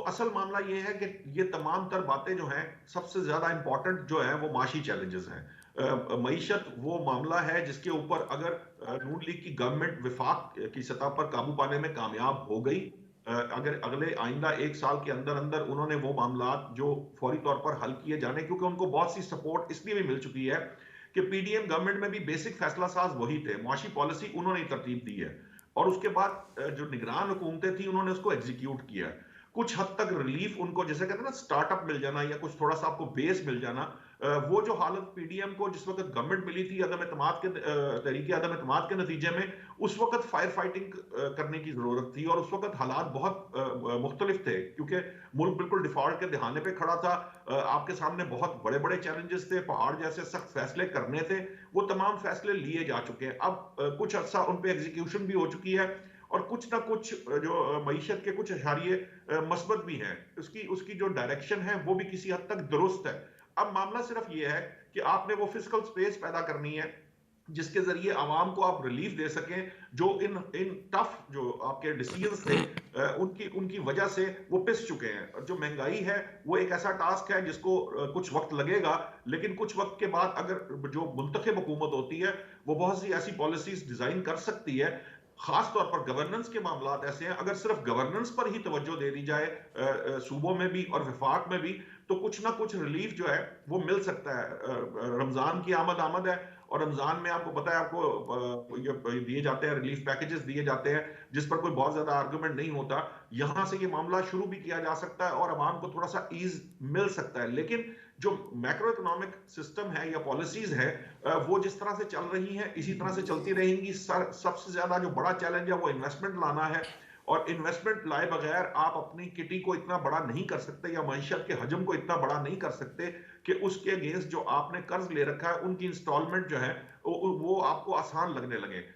असल मामला ये है कि ये तमाम तर बातें जो हैं, सबसे ज्यादा इंपॉर्टेंट जो है वो माशी चैलेंजेस हैं। मईशत वो मामला है जिसके ऊपर अगर नून लीग की गवर्नमेंट विफाक की सतह पर काबू पाने में कामयाब हो गई, अगर अगले आइंदा 1 साल के अंदर अंदर उन्होंने वो मामला जो फौरी तौर पर हल किए जाने, क्योंकि उनको बहुत सी सपोर्ट इसलिए भी मिल चुकी है कि पीडीएम गवर्नमेंट में भी बेसिक फैसला साज वही थे, मुआशी पॉलिसी उन्होंने तरतीब दी है और उसके बाद जो निगरान हुकूमतें थी उन्होंने उसको एग्जीक्यूट किया है। कुछ हद तक रिलीफ उनको, जैसे कहते हैं ना, स्टार्टअप मिल जाना या कुछ थोड़ा सा आपको बेस मिल जाना, वो जो हालत पीडीएम को जिस वक्त गवर्नमेंट मिली थी अदम एतमाद के तरीके अदम एतमाद के नतीजे में, उस वक्त फायर फाइटिंग करने की जरूरत थी और उस वक्त हालात बहुत मुख्तलिफ थे क्योंकि मुल्क बिल्कुल डिफॉल्ट के दहाने पे खड़ा था। आपके सामने बहुत बड़े बड़े चैलेंजेस थे, पहाड़ जैसे सख्त फैसले करने थे, वो तमाम फैसले लिए जा चुके हैं। अब कुछ अर्सा उन पे एग्जीक्यूशन भी हो चुकी है और कुछ ना कुछ जो मईशत के कुछ इशारिये मस्बत भी हैं, उसकी उसकी जो डायरेक्शन है वो भी किसी हद तक दुरुस्त है। अब मामला सिर्फ ये है कि आपने वो फिजिकल स्पेस पैदा करनी है जिसके जरिए आवाम को आप रिलीफ दे सकें, जो इन इन टफ जो आपके डिसीजंस थे उनकी उनकी वजह से वो पिस चुके हैं। और जो महंगाई है वो एक ऐसा टास्क है जिसको कुछ वक्त लगेगा, लेकिन कुछ वक्त के बाद अगर जो मुंतखब हुकूमत होती है वो बहुत सी ऐसी पॉलिसीज डिजाइन कर सकती है। खास तौर पर गवर्नेंस के मामलात ऐसे हैं, अगर सिर्फ गवर्नेंस पर ही तवज्जो दे दी जाए सूबों में भी और विफाक में भी, तो कुछ ना कुछ रिलीफ जो है वो मिल सकता है। रमजान की आमद है और रमजान में आपको पता है आपको ये दिए जाते हैं, रिलीफ पैकेजेस दिए जाते हैं जिस पर कोई बहुत ज्यादा आर्गुमेंट नहीं होता। यहां से ये मामला शुरू भी किया जा सकता है और आवाम को थोड़ा सा ईज मिल सकता है। लेकिन जो मैक्रो इकोनॉमिक सिस्टम है या पॉलिसीज है वो जिस तरह से चल रही हैं इसी तरह से चलती रहेंगी। सबसे ज्यादा जो बड़ा चैलेंज है वो इन्वेस्टमेंट लाना है और इन्वेस्टमेंट लाए बगैर आप अपनी किटी को इतना बड़ा नहीं कर सकते या मईशत के हजम को इतना बड़ा नहीं कर सकते कि उसके अगेंस्ट जो आपने कर्ज ले रखा है उनकी इंस्टॉलमेंट जो है वो आपको आसान लगने लगे।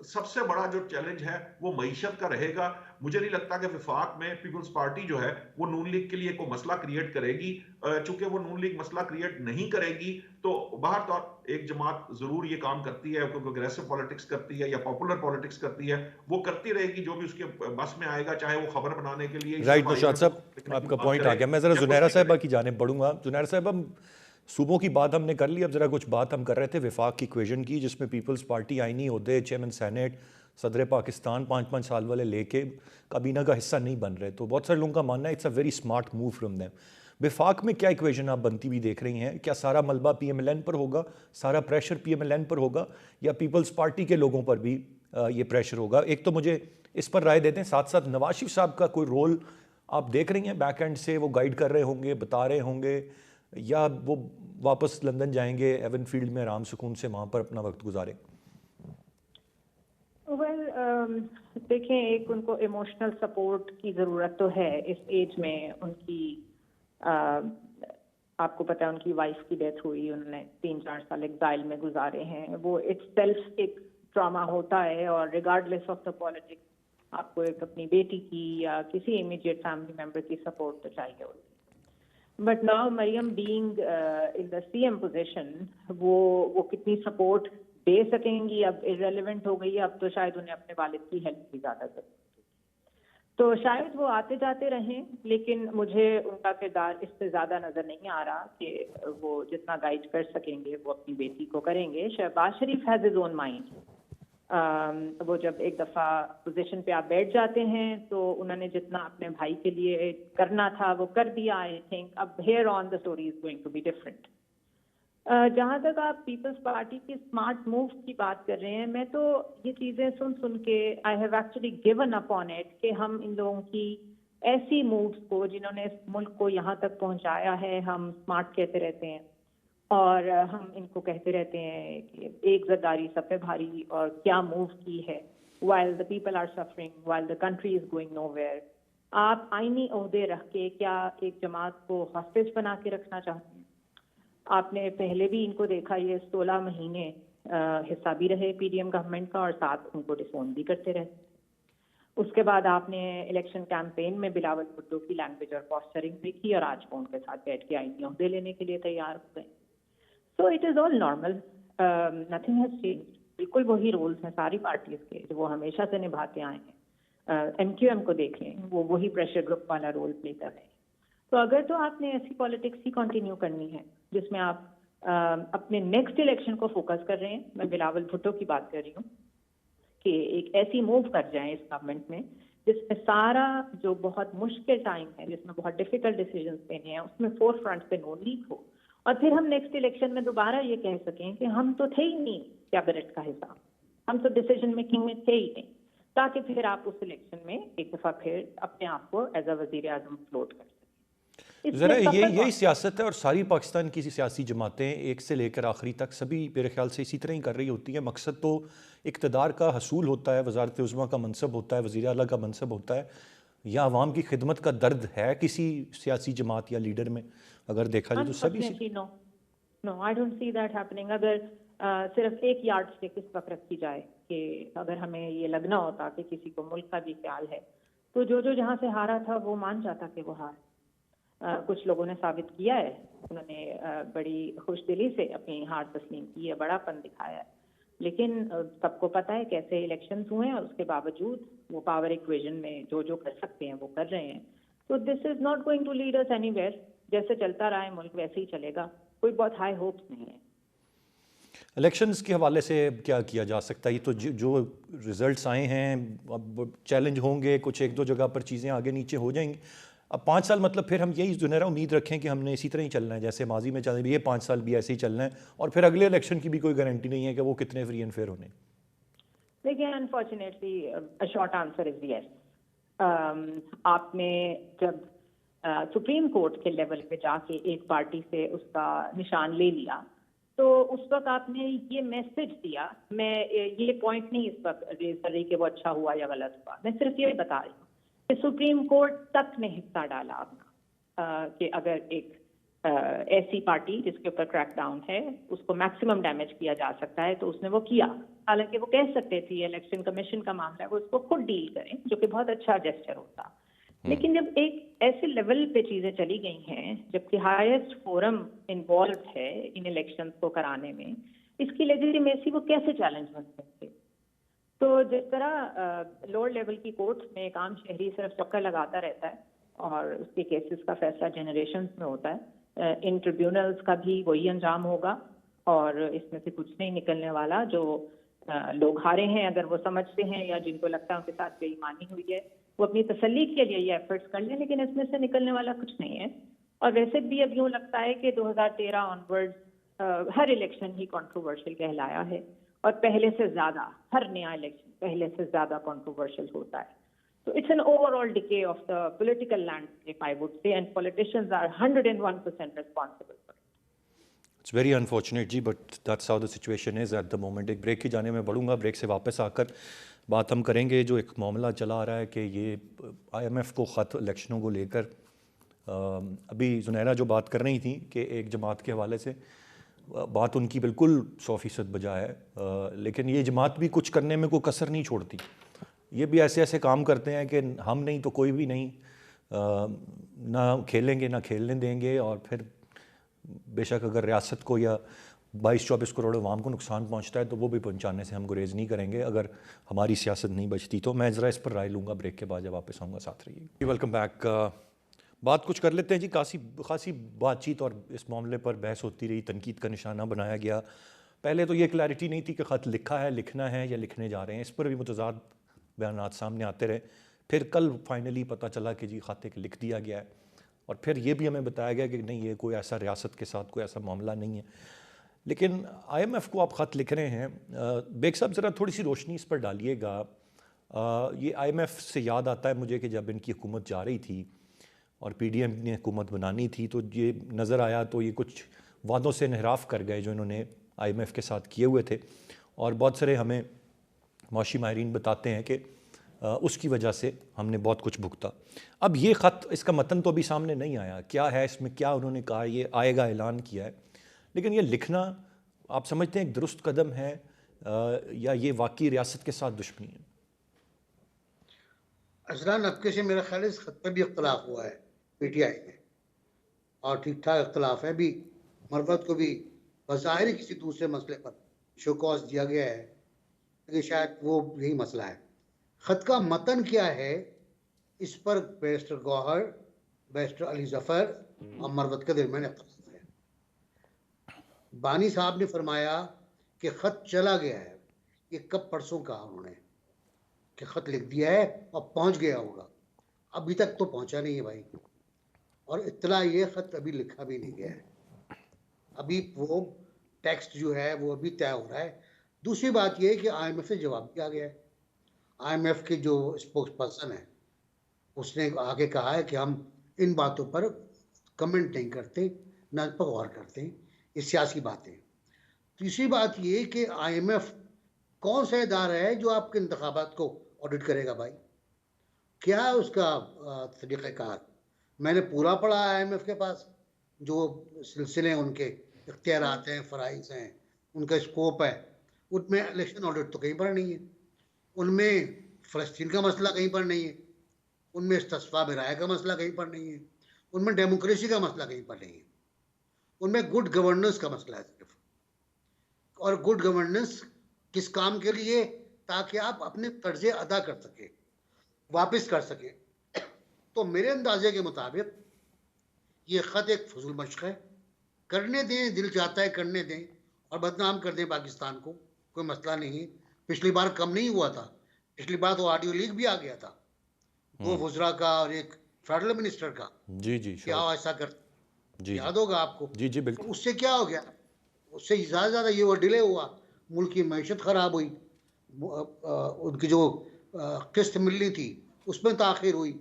सबसे बड़ा जो चैलेंज है वो मईशत का रहेगा। मुझे नहीं लगता कि विफाक में पीपल्स पार्टी जो है वो नून लीग के लिए कोई मसला क्रिएट करेगी। चूंकि वो नून लीग मसला क्रिएट नहीं करेगी तो बाहर तो एक जमात जरूर ये काम करती है, क्योंकि अग्रेसिव पॉलिटिक्स करती है या पॉपुलर पॉलिटिक्स करती है, वो करती रहेगी जो भी उसके बस में आएगा, चाहे वो खबर बनाने के लिए राइट नौशाद साहब, आपका पॉइंट आ गया। मैं ज़रा जुनैरा साहिबा की जानिब बढ़ूंगा। जुनैरा साहब, हम सूबों की बात हमने कर ली, अब ज़रा कुछ बात हम कर रहे थे विफाक की इक्वेशन की, जिसमें पीपल्स पार्टी आइनी ओहदे, चेयरमैन सेनेट, सदर पाकिस्तान 5-5 साल वाले लेके काबीना का हिस्सा नहीं बन रहे। तो बहुत सारे लोगों का मानना है it's a very smart move from them. विफाक में क्या इक्वेशन आप बनती हुई देख रही हैं? क्या सारा मलबा PMLN पर होगा, सारा प्रेशर PMLN पर होगा, या पीपल्स पार्टी के लोगों पर भी ये प्रेशर होगा? एक तो मुझे इस पर राय देते हैं, साथ साथ नवाज शरीफ साहब का कोई रोल आप देख रही हैं बैक एंड से? वो गाइड कर रहे होंगे, बता रहे होंगे, या वो वापस लंदन जाएंगे एवन फील्ड में आराम सुकून से वहाँ पर अपना वक्त गुजारें? देखें, एक उनको इमोशनल सपोर्ट की ज़रूरत तो है इस एज में। उनकी आपको पता है उनकी वाइफ की डेथ हुई, उन्होंने 3-4 साल एग्जाइल में गुजारे हैं। वो इट्स सेल्फ एक ट्रॉमा होता है और रिगार्डलेस ऑफ द पॉलिटिक्स आपको एक अपनी बेटी की या किसी इमीडिएट फैमिली मेम्बर की सपोर्ट तो चाहिए होती है। But now Maryam being in the CM position, वो कितनी सपोर्ट दे सकेंगी अब इररेलेवेंट हो गई है। अब तो शायद उन्हें अपने वालिद की हेल्प की ज़्यादा जरूरत है, तो शायद वो आते जाते रहें। लेकिन मुझे उनका किरदार इससे ज़्यादा नज़र नहीं आ रहा कि वो जितना गाइड कर सकेंगे वो अपनी बेटी को करेंगे। शहबाज शरीफ हैज़ हिज ओन माइंड। वो जब एक दफ़ा पोजीशन पे आप बैठ जाते हैं तो उन्होंने जितना अपने भाई के लिए करना था वो कर दिया। आई थिंक अब here on the story is going to be different. जहाँ तक आप पीपल्स पार्टी की स्मार्ट मूव की बात कर रहे हैं, मैं तो ये चीज़ें सुन के I have actually given up on it कि हम इन लोगों की ऐसी मूव्स को, जिन्होंने इस मुल्क को यहाँ तक पहुँचाया है, हम स्मार्ट कहते रहते हैं और हम इनको कहते रहते हैं कि एक जरदारी सब पे भारी, और क्या मूव की है। while the people are suffering, while the country is going nowhere, आप आईनी ओहदे रख के क्या एक जमात को हॉस्टेज बना के रखना चाहते हैं? आपने पहले भी इनको देखा, ये 16 महीने हिस्सा भी रहे पीडीएम गवर्नमेंट का और साथ उनको डिफोन भी करते रहे। उसके बाद आपने इलेक्शन कैंपेन में बिलावल भुट्टो की लैंग्वेज और पॉस्चरिंग भी की और आज वो उनके साथ बैठ के आईनी ओहदे लेने के लिए तैयार हो गए। So it is all normal, nothing has change. बिल्कुल वही रोल्स हैं सारी पार्टीज के जो वो हमेशा से निभाते आए हैं। एमक्यूएम को देख लें, वो वही प्रेशर ग्रुप वाला रोल प्ले कर रहे हैं। तो अगर तो आपने ऐसी पॉलिटिक्स ही कंटिन्यू करनी है जिसमें आप अपने नेक्स्ट इलेक्शन को फोकस कर रहे हैं, मैं बिलावल भुट्टो की बात कर रही हूँ कि एक ऐसी मूव कर जाएं इस गवर्नमेंट में जिसमें सारा जो बहुत मुश्किल टाइम है, जिसमें बहुत डिफिकल्ट डिसीजंस लेने हैं, उसमें फोर फ्रंट पे नो लीक हो और फिर हम नेक्स्ट इलेक्शन में दोबारा ये कह सकें कि हम तो थे ही नहीं कैबिनेट का हिस्सा, हम तो डिसीजन मेकिंग में थे ही नहीं, ताकि फिर आप उस इलेक्शन में एक दफा फिर अपने आप को एज अ वजीर आजम फ्लोट कर सकें। ज़रा इसलिए यही सियासत है और सारी पाकिस्तान की सियासी जमातें एक से लेकर आखिरी तक सभी मेरे ख्याल से इसी तरह ही कर रही होती हैं। मकसद तो इक़्तिदार का हसूल होता है, वज़ारत उज़्मा का मनसब होता है, वज़ीर आला का मनसब होता है, या आवाम की खिदमत का दर्द है किसी सियासी जमात या लीडर में? अगर देखा जाए तो सभी no, I don't see that happening. अगर सिर्फ एक यार्ड स्टिक इस वक्त रखी जाए कि अगर हमें ये लगना होता कि किसी को मुल्क का भी ख्याल है तो जो जहाँ से हारा था वो मान जाता कि वो हार। कुछ लोगों ने साबित किया है, उन्होंने बड़ी खुशदिली से अपनी हार तस्लीम की है, बड़ापन दिखाया है, लेकिन सबको पता है कैसे इलेक्शंस हुए हैं और उसके बावजूद वो पावर इक्वेशन में जो कर सकते हैं वो कर रहे हैं। तो this is not going to lead us anywhere. जैसे चलता रहा है मुल्क वैसे ही चलेगा, कोई बहुत हाई होप्स नहीं है। इलेक्शंस के हवाले से क्या किया जा सकता है? ये तो जो रिजल्ट्स आए हैं, अब चैलेंज होंगे, कुछ एक दो जगह पर चीज़ें आगे नीचे हो जाएंगी। अब 5 साल मतलब फिर हम यही जुनेरा उम्मीद रखें कि हमने इसी तरह ही चलना है जैसे माजी में चल, ये 5 साल भी ऐसे ही चलना है और फिर अगले इलेक्शन की भी कोई गारंटी नहीं है कि वो कितने फ्री एंड फेयर होने। देखिए, unfortunately a short answer is yes. आपने जब सुप्रीम कोर्ट के लेवल पे जाके एक पार्टी से उसका निशान ले लिया तो उस वक्त आपने ये मैसेज दिया, मैं ये पॉइंट नहीं इस वक्त रेज कर रही कि वो अच्छा हुआ या गलत हुआ, मैं सिर्फ ये बता रही हूँ कि सुप्रीम कोर्ट तक ने हिस्सा डाला अपना कि अगर एक ऐसी पार्टी जिसके ऊपर क्रैकडाउन है उसको मैक्सिमम डैमेज किया जा सकता है तो उसने वो किया। हालांकि वो कह सकते थे इलेक्शन कमीशन का मामला है वो उसको खुद डील करें, जो कि बहुत अच्छा जेस्चर होता। लेकिन जब एक ऐसे लेवल पे चीजें चली गई हैं, जबकि हाईएस्ट फोरम इन्वॉल्व है इन इलेक्शंस को कराने में, इसकी लेजिटिमेसी वो कैसे चैलेंज बन सकते? तो जिस तरह लोअर लेवल की कोर्ट में एक आम शहरी सिर्फ चक्कर लगाता रहता है और उसके केसेस का फैसला जनरेशंस में होता है, इन ट्रिब्यूनल्स का भी वही अंजाम होगा और इसमें से कुछ नहीं निकलने वाला। जो लोग हारे हैं अगर वो समझते हैं या जिनको लगता है उनके साथ बेईमानी हुई है वो अपनी तसल्ली के लिए ये एफर्ट्स कर लें, लेकिन इसमें से निकलने वाला कुछ नहीं है। और वैसे भी अब यूँ लगता है कि 2013 ऑनवर्ड्स हर इलेक्शन ही कंट्रोवर्शियल कहलाया है और पहले से ज़्यादा हर नया इलेक्शन पहले से ज़्यादा कंट्रोवर्शियल होता है। So it's an overall decay of the political landscape, I would say, and politicians are 101% responsible for it. It's very unfortunate जी, but that's how the situation is at the moment. एक break की जाने में बढ़ूंगा, break से वापस आकर बात हम करेंगे जो एक मामला चला आ रहा है कि ये IMF को ख़त इलेक्शनों को लेकर, अभी जुनैरा जो बात कर रही थी कि एक जमात के हवाले से बात उनकी बिल्कुल 100% बजा है, लेकिन ये जमात भी कुछ करने में कोई कसर नहीं छोड़ती। ये भी ऐसे ऐसे काम करते हैं कि हम नहीं तो कोई भी नहीं, ना खेलेंगे ना खेलने देंगे, और फिर बेशक अगर रियासत को या 22-24 करोड़ अवाम को नुकसान पहुंचता है तो वो भी पहुंचाने से हम गुरेज नहीं करेंगे अगर हमारी सियासत नहीं बचती। तो मैं ज़रा इस पर राय लूँगा ब्रेक के बाद, जब वापस आऊँगा साथ रहिए। Welcome back. बात कुछ कर लेते हैं जी। खासी बातचीत और इस मामले पर बहस होती रही, तनकीद का निशाना बनाया गया। पहले तो ये क्लैरिटी नहीं थी कि ख़त लिखा है, लिखना है या लिखने जा रहे हैं, इस पर भी मुतज़ाद बयानात सामने आते रहे। फिर कल फाइनली पता चला कि जी ख़त लिख दिया गया है, और फिर ये भी हमें बताया गया कि नहीं, ये कोई ऐसा रियासत के साथ कोई ऐसा मामला नहीं है। लेकिन IMF को आप ख़त लिख रहे हैं, बेग साहब ज़रा थोड़ी सी रोशनी इस पर डालिएगा। ये IMF से याद आता है मुझे कि जब इनकी हुकूमत जा रही थी और PDM ने हुकूमत बनानी थी तो ये नज़र आया, तो ये कुछ वादों से इनहराफ कर गए जो इन्होंने IMF के साथ किए हुए थे, और बहुत सारे हमें माशी माहिरीन बताते हैं कि उसकी वजह से हमने बहुत कुछ भुगता। अब ये ख़त, इसका मतन तो अभी सामने नहीं आया, क्या है इसमें, क्या उन्होंने कहा, ये आएगा, ऐलान किया है, लेकिन ये लिखना आप समझते हैं एक दुरुस्त कदम है या ये वाकई रियासत के साथ दुश्मनी है? अजलान नबके से मेरा ख्याल है इस खत पर भी इख्तलाफ हुआ है पीटीआई में, और ठीक ठाक इख्तलाफ है भी। मरवत को भी बज़ाहिर किसी दूसरे मसले पर शोकॉज दिया गया है, लेकिन शायद वो यही मसला है। खत का मतन क्या है, इस पर बैरिस्टर गौहर, बैरिस्टर अली जफर और मरवत के दरमियान इख्तलाफ है। बानी साहब ने फरमाया कि खत चला गया है, ये कब परसों कहा उन्होंने कि खत लिख दिया है और पहुंच गया होगा, अभी तक तो पहुंचा नहीं है भाई, और इत्तला ये खत अभी लिखा भी नहीं गया है, अभी वो टेक्स्ट जो है वो अभी तय हो रहा है। दूसरी बात ये है कि आईएमएफ से जवाब भी आ गया है। आईएमएफ के जो स्पोक्स पर्सन है उसने आगे कहा है कि हम इन बातों पर कमेंट नहीं करते, न पर गौर करते, ये सियासी बातें। तीसरी बात ये कि आईएमएफ कौन सा इदारा है जो आपके इंतखाबात को ऑडिट करेगा भाई? क्या है उसका तरीक़ाकार? मैंने पूरा पढ़ा आईएमएफ के पास जो सिलसिले उनके इख्तियारात हैं, फ़राइज़ हैं, उनका स्कोप है, उनमें इलेक्शन ऑडिट तो कहीं पर नहीं है, उनमें फ़लस्तीन का मसला कहीं पर नहीं है, उनमें इस्तिस्फ़ा राय का मसला कहीं पर नहीं है, उनमें डेमोक्रेसी का मसला कहीं पर नहीं है, उनमें गुड गवर्नेंस का मसला है सिर्फ। और गुड गवर्नेंस किस काम के लिए? ताकि आप अपने कर्जे अदा कर सके, वापस कर सके। तो मेरे अंदाजे के मुताबिक ये ख़त एक फजूल मशक है, करने दें, दिल चाहता है करने दें और बदनाम कर दें पाकिस्तान को, कोई मसला नहीं है। पिछली बार कम नहीं हुआ था, पिछली बार तो ऑडियो लीक भी आ गया था, 2 वज़रा का और एक फेडरल मिनिस्टर का। जी क्या ऐसा कर, जी याद होगा आपको? जी तो बिल्कुल। उससे क्या हो गया? उससे ज़्यादा ये वो डिले हुआ, मुल्क की मैशत ख़राब हुई, उनकी जो किस्त मिलनी थी उसमें ताख़ीर हुई।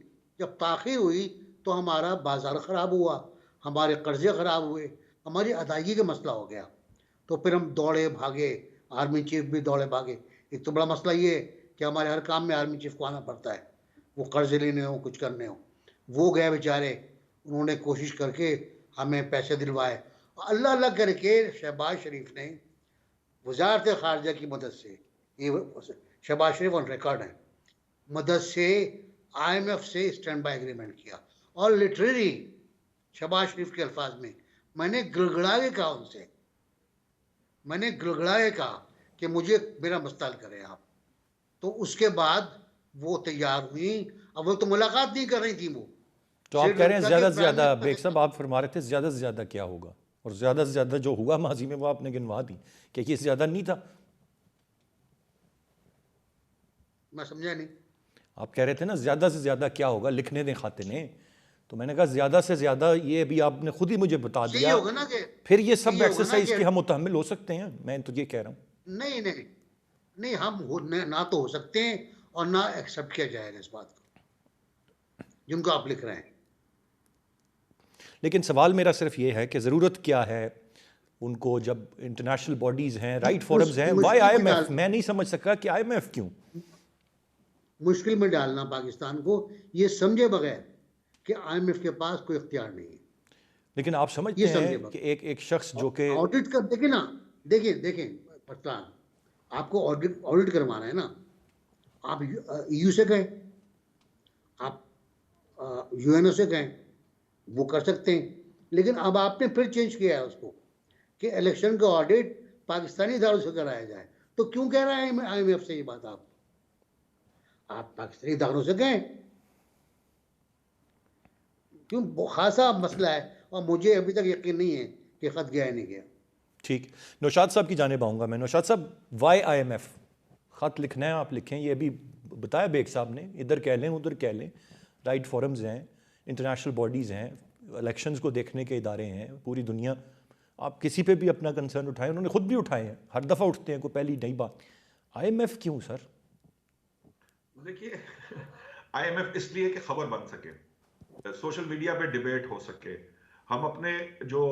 जब ताख़ीर हुई तो हमारा बाज़ार ख़राब हुआ, हमारे कर्जे ख़राब हुए, हमारी अदायगी का मसला हो गया। तो फिर हम दौड़े भागे, आर्मी चीफ भी दौड़े भागे। एक तो बड़ा मसला ये है कि हमारे हर काम में आर्मी चीफ को आना पड़ता है, वो कर्जे लेने हो, कुछ करने हो। वो गए बेचारे, उन्होंने कोशिश करके हमें पैसे दिलवाए। अल्लाह अल्लाह करके शहबाज शरीफ ने वजारत ख़ारजा की मदद से, ये शहबाज शरीफ ऑन रिकॉर्ड है, मदद से आईएमएफ से स्टैंड बाय एग्रीमेंट किया। और लिटरली शहबाज शरीफ के अल्फाज में मैंने गिड़गिड़ा के कहा उनसे, मैंने गिड़गिड़ा के कहा कि मुझे मेरा मसला हल करें आप। तो उसके बाद वो तैयार हुई। अब वो तो मुलाकात नहीं कर रही थी, वो तो आप कह रहे हैं ज़्यादा से ज़्यादा, बेग श्रीलंका साहब आप फरमा रहे थे ज़्यादा से ज़्यादा क्या होगा, और ज़्यादा से ज़्यादा जो हुआ माजी में वो आपने गिनवा दी कि ये ज़्यादा नहीं था। मैं समझा नहीं। आप कह रहे थे ना ज़्यादा से ज़्यादा क्या होगा, लिखने दें खाते ने, तो मैंने कहा ज़्यादा से ज़्यादा ये भी आपने खुद ही मुझे बता सही दिया, होगा ना कि फिर ये सब सही होगा ना एक्सरसाइज कि के हम मुतहम्मिल हो सकते हैं। मैं तो ये कह रहा हूँ नहीं नहीं नहीं, हम ना तो हो सकते हैं और ना एक्सेप्ट किया जाएगा इस बात को जिनको आप लिख रहे हैं। लेकिन सवाल मेरा सिर्फ ये है कि ज़रूरत क्या है उनको, जब इंटरनेशनल बॉडीज़ हैं, राइट फोरम्स हैं, वाई मुश्किल में आईएमएफ? मैं नहीं समझ सका कि आईएमएफ क्यों। मुश्किल में डालना पाकिस्तान को, ये समझे बगैर कि आईएमएफ के पास कोई इख्तियार नहीं है। लेकिन आप समझते ये समझे हैं कि एक शख्स जो कि ऑडिट कर, देखें ना, देखें पठान, आपको ऑडिट करवाना है ना, आप ईयू से कहें, आप यूएनओ से कहें, वो कर सकते हैं। लेकिन अब आपने फिर चेंज किया है उसको कि इलेक्शन का ऑडिट पाकिस्तानी इदारों से कराया जाए। तो क्यों कह रहे हैं आईएमएफ से ये बात? आप पाकिस्तानी इदारों से कहें, क्यों? खासा मसला है और मुझे अभी तक यकीन नहीं है कि खत गया है नहीं गया। ठीक, नौशाद साहब की जानिब आऊँगा मैं। नौशाद साहब, वाई आईएमएफ? ख़त लिखना है आप लिखें, ये भी बताया बेग साहब ने, इधर कह लें उधर कह लें, राइट फोरम्स हैं, इंटरनेशनल बॉडीज़ हैं, इलेक्शंस को देखने के इदारे हैं, पूरी दुनिया। आप किसी पे भी अपना कंसर्न उठाएं, उन्होंने खुद भी उठाए हैं, हर दफ़ा उठते हैं, कोई पहली नई बात। आईएमएफ क्यों सर? देखिए, आईएमएफ इसलिए कि खबर बन सके, सोशल मीडिया पे डिबेट हो सके, हम अपने जो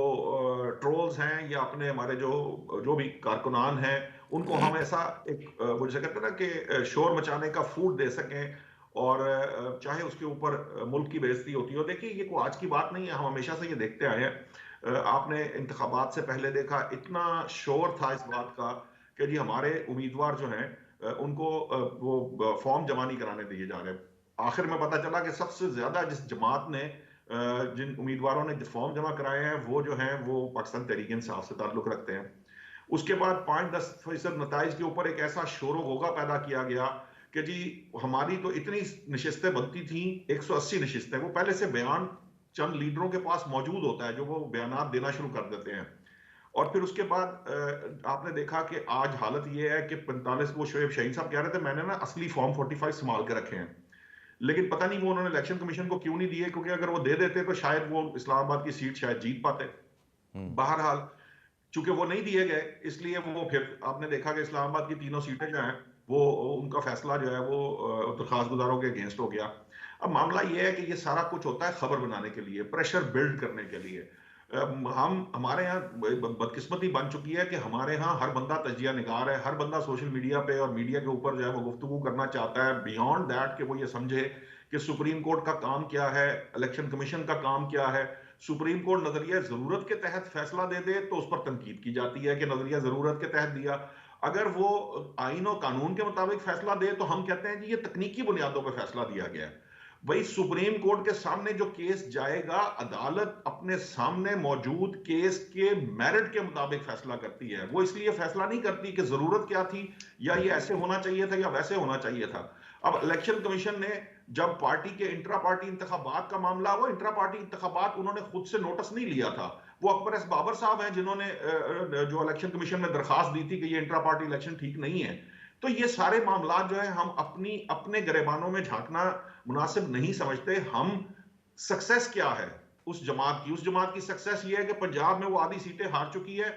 ट्रोल्स हैं या अपने हमारे जो भी कारकुनान हैं उनको हम ऐसा एक मुझे कहते हैं ना कि शोर मचाने का फूड दे सकें, और चाहे उसके ऊपर मुल्क की बेइज्जती होती हो। देखिए, ये कोई आज की बात नहीं है, हम हमेशा से ये देखते आए हैं। आपने इंतखाबात से पहले देखा, इतना शोर था इस बात का कि जी हमारे उम्मीदवार जो हैं उनको वो फॉर्म जमा नहीं कराने दिए जा रहे। आखिर में पता चला कि सबसे ज्यादा जिस जमात ने जिन उम्मीदवारों ने फॉर्म जमा कराए हैं वो जो हैं वो पाकिस्तान तहरीक इंसाफ से ताल्लुक रखते हैं। उसके बाद 5-10% नताइज के ऊपर एक ऐसा शोर होगा पैदा किया गया कि जी हमारी तो इतनी नशिस्तें बनती थी, 180 नशिस्तें, वो पहले से बयान चंद लीडरों के पास मौजूद होता है जो वो बयानात देना शुरू कर देते हैं। और फिर उसके बाद आपने देखा कि आज हालत ये है कि 45, वो शोएब शाहीन साहब कह रहे थे मैंने ना असली फॉर्म 45 संभाल के रखे हैं, लेकिन पता नहीं वो उन्होंने इलेक्शन कमीशन को क्यों नहीं दिए, क्योंकि अगर वो दे देते तो शायद वो इस्लामाबाद की सीट शायद जीत पाते। बहरहाल चूंकि वो नहीं दिए गए, इसलिए वो फिर आपने देखा कि इस्लामाबाद की तीनों सीटें जो हैं वो उनका फैसला जो है वो दरखास्त गुजारों के अगेंस्ट हो गया। अब मामला ये है कि ये सारा कुछ होता है खबर बनाने के लिए, प्रेशर बिल्ड करने के लिए। हमारे यहाँ बदकिस्मती बन चुकी है कि हमारे यहाँ हर बंदा तजिया निगार है, हर बंदा सोशल मीडिया पे और मीडिया के ऊपर जो है वो गुफ्तगू करना चाहता है, बियॉन्ड दैट कि वो ये समझे कि सुप्रीम कोर्ट का काम क्या है, इलेक्शन कमीशन का काम क्या है। सुप्रीम कोर्ट नजरिया जरूरत के तहत फैसला दे दे तो उस पर तनकीद की जाती है कि नजरिया जरूरत के तहत दिया। अगर वो आइन और कानून के मुताबिक फैसला दे तो हम कहते हैं कि ये तकनीकी बुनियादों पर फैसला दिया गया है। वही सुप्रीम कोर्ट के सामने जो केस जाएगा, अदालत अपने सामने मौजूद केस के मेरिट के मुताबिक फैसला करती है। वो इसलिए फैसला नहीं करती कि जरूरत क्या थी या ये ऐसे होना चाहिए था या वैसे होना चाहिए था। अब इलेक्शन कमीशन ने जब पार्टी के इंट्रा पार्टी इंतखाबात का मामला हुआ, इंट्रा पार्टी इंतखाबात उन्होंने खुद से नोटिस नहीं लिया था। वो अकबर एस बाबर साहब हैं जिन्होंने जो इलेक्शन कमीशन में दरखास्त दी थी कि ये इंट्रा पार्टी इलेक्शन ठीक नहीं है। तो ये सारे मामला जो है हम अपने गिरेबानों में झांकना मुनासिब नहीं समझते। हम सक्सेस क्या है उस जमात की सक्सेस ये है कि पंजाब में वो आधी सीटें हार चुकी है,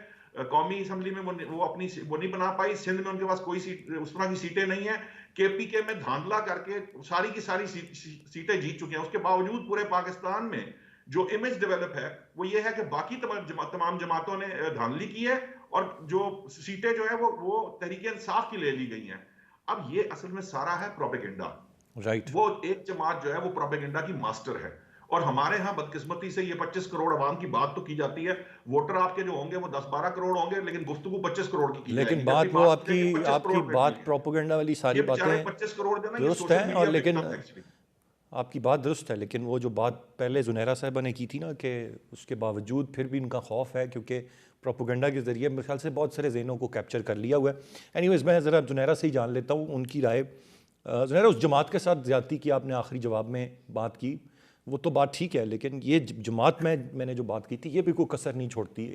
कौमी असम्बली में वो नहीं बना पाई, सिंध में उनके पास कोई सीट उस तरह की सीटें नहीं है, केपीके में धांधला करके सारी की सारी सीटें जीत चुके हैं। उसके बावजूद पूरे पाकिस्तान में जो इमेज डेवलप है वो ये है कि बाकी तमाम जमातों ने धांधली की है और जो सीटें जो है वो तहरीक इंसाफ की ले ली गई हैं। अब ये असल में सारा है प्रोपेगेंडा। राइट। वो एक जमात जो है वो प्रोपेगेंडा की मास्टर है। और हमारे यहाँ बदकिस्मती से ये 25 करोड़ आवाम की बात तो की जाती है, वोटर आपके जो होंगे वो 10-12 करोड़ होंगे, लेकिन गुफ्तगू 25 करोड़ की लेकिन जाएगी। बात वो आपकी बात ये प्रोपेगेंडा वाली सारी बातें 25 करोड़ जो ना ये दुरुस्त सोशल हैं, और मीडिया पे लेकिन इकट्ठा एक्चुअली। आपकी बात दुरुस्त है, लेकिन वो जो बात पहले जुनैरा साहबा ने की थी ना कि उसके बावजूद फिर भी उनका खौफ है क्योंकि प्रोपेगेंडा के ज़रिए मेरे ख्याल से बहुत सारे जहनों को कैप्चर कर लिया हुआ है। एनीवेज मैं ज़रा जुनैरा से ही जान लेता हूँ उनकी राय। जुनैरा, उस जमात के साथ ज़्यादती की आपने आखिरी जवाब में बात की, वो तो बात ठीक है, लेकिन ये जमात में मैंने जो बात की थी ये भी कोई कसर नहीं छोड़ती।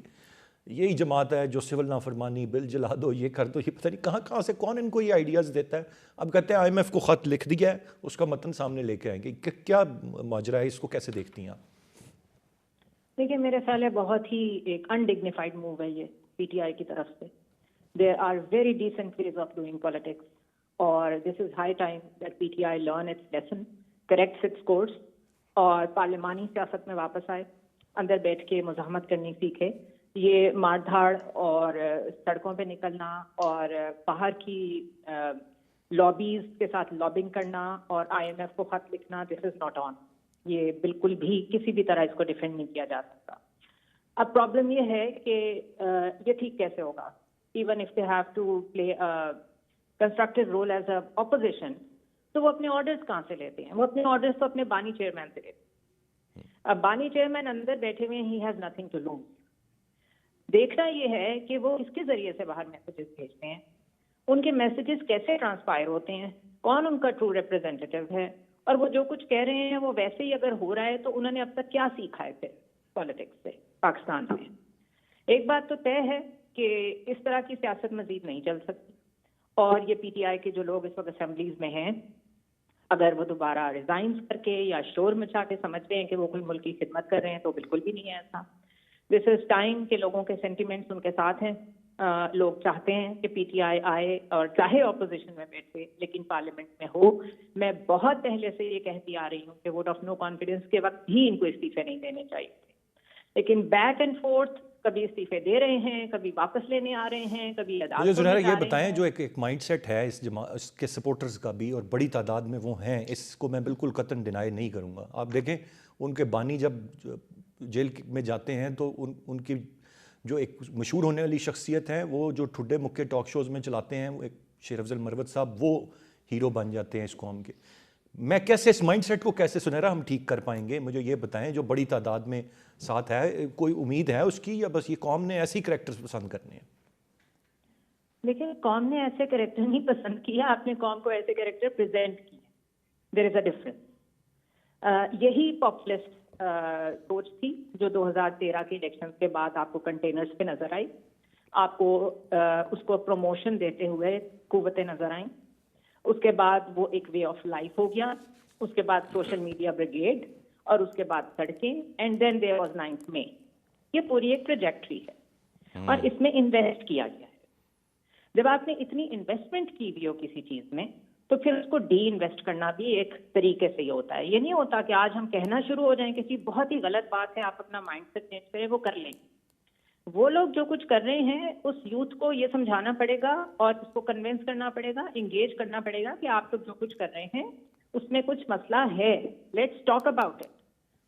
यही जमात है जो सिविल नाफरमानी, बिल जला दो, ये कर दो, ये पता नहीं कहाँ से कौन इनको ये आइडियाज़ देता है। अब कहते हैं IMF को ख़त लिख दिया है, उसका मतन सामने लेके आएंगे। क्या माजरा है, इसको कैसे देखती हैं आप? देखिए, मेरे ख्याल है बहुत ही एक अनडिग्निफाइड मूव है ये PTI की तरफ से। There are very decent ways of doing politics और this is high time that PTI learn its lesson, corrects its course और पार्लिमानी सियासत में वापस आए, अंदर बैठ के मुज़ाहमत करनी सीखे। ये मारधाड़ और सड़कों पे निकलना और बाहर की लॉबीज के साथ लॉबिंग करना और IMF को खत लिखना, दिस इज नॉट ऑन। ये बिल्कुल भी किसी भी तरह इसको डिफेंड नहीं किया जा सकता। अब प्रॉब्लम ये है कि ये ठीक कैसे होगा, even if they have to play constructive role as a opposition, तो वो अपने ऑर्डर्स कहाँ से लेते हैं? वो अपने ऑर्डर्स तो अपने बानी चेयरमैन से लेते हैं। अब बानी चेयरमैन अंदर बैठे हुए, he has nothing to lose. देखना ये है कि वो किसके जरिए से बाहर मैसेजेस भेजते हैं, उनके मैसेजेस कैसे ट्रांसपायर होते हैं, कौन उनका ट्रू रिप्रेजेंटेटिव है, और वो जो कुछ कह रहे हैं वो वैसे ही अगर हो रहा है तो उन्होंने अब तक क्या सीखा है फिर पॉलिटिक्स से पाकिस्तान में। एक बात तो तय है कि इस तरह की सियासत मजीद नहीं चल सकती और ये PTI के जो लोग इस वक्त असेंबलीज में हैं, अगर वो दोबारा रिजाइन करके या शोर मचा के समझते हैं कि वो कोई मुल्क की खिदमत कर रहे हैं, तो बिल्कुल भी नहीं है ऐसा। दिस इज टाइम के लोगों के सेंटिमेंट्स उनके साथ हैं। लोग चाहते हैं कि PTI आए और चाहे ऑपोजिशन में बैठे लेकिन पार्लियामेंट में हो। मैं बहुत पहले से ये कहती आ रही हूँ कि वोट ऑफ नो कॉन्फिडेंस के वक्त ही इनको इस्तीफे नहीं देने चाहिए थे, लेकिन बैक एंड फोर्थ कभी इस्तीफे दे रहे हैं, कभी वापस लेने आ रहे हैं, कभी मुझे ज़रा ये बताएं, जो एक माइंडसेट है इसके सपोर्टर्स का भी, और बड़ी तादाद में वो हैं, इसको मैं बिल्कुल कतन डिनाई नहीं करूँगा। आप देखें उनके बानी जब जेल में जाते हैं तो उनकी जो एक मशहूर होने वाली शख्सियत है, वो जो ठुड्डे मुक्के टॉक शोज़ में चलाते हैं, वो एक शेर अफजल मरवत साहब, वो हीरो बन जाते हैं इस कौम के। मैं कैसे इस माइंडसेट को कैसे सुनहरा हम ठीक कर पाएंगे, मुझे ये बताएं, जो बड़ी तादाद में साथ है, कोई उम्मीद है उसकी, या बस ये कौम ने ऐसे ही करैक्टर्स पसंद करने हैं? देखिए, कौम ने ऐसे कैरेक्टर नहीं पसंद किया, आपने कौम को ऐसे कैरेक्टर प्रेजेंट किए। There is a difference. यही पॉपुलिस्ट सोच थी जो 2013 के इलेक्शन के बाद आपको कंटेनर्स पे नजर आई, आपको उसको प्रमोशन देते हुए कुव्वतें नजर आई, उसके बाद वो एक वे ऑफ लाइफ हो गया, उसके बाद सोशल मीडिया ब्रिगेड, और उसके बाद सड़कें, and then there was 9th May। ये पूरी एक प्रोजेक्टरी है और इसमें इन्वेस्ट किया गया है। जब आपने इतनी इन्वेस्टमेंट की हुई हो किसी चीज में, तो फिर उसको डी इन्वेस्ट करना भी एक तरीके से ही होता है। ये नहीं होता कि आज हम कहना शुरू हो जाएं किसी बहुत ही गलत बात है, आप अपना माइंडसेट चेंज करें, वो कर लेंगे। वो लोग जो कुछ कर रहे हैं, उस यूथ को ये समझाना पड़ेगा और उसको कन्विंस करना पड़ेगा, इंगेज करना पड़ेगा कि आप लोग जो कुछ कर रहे हैं उसमें कुछ मसला है, let's talk about it.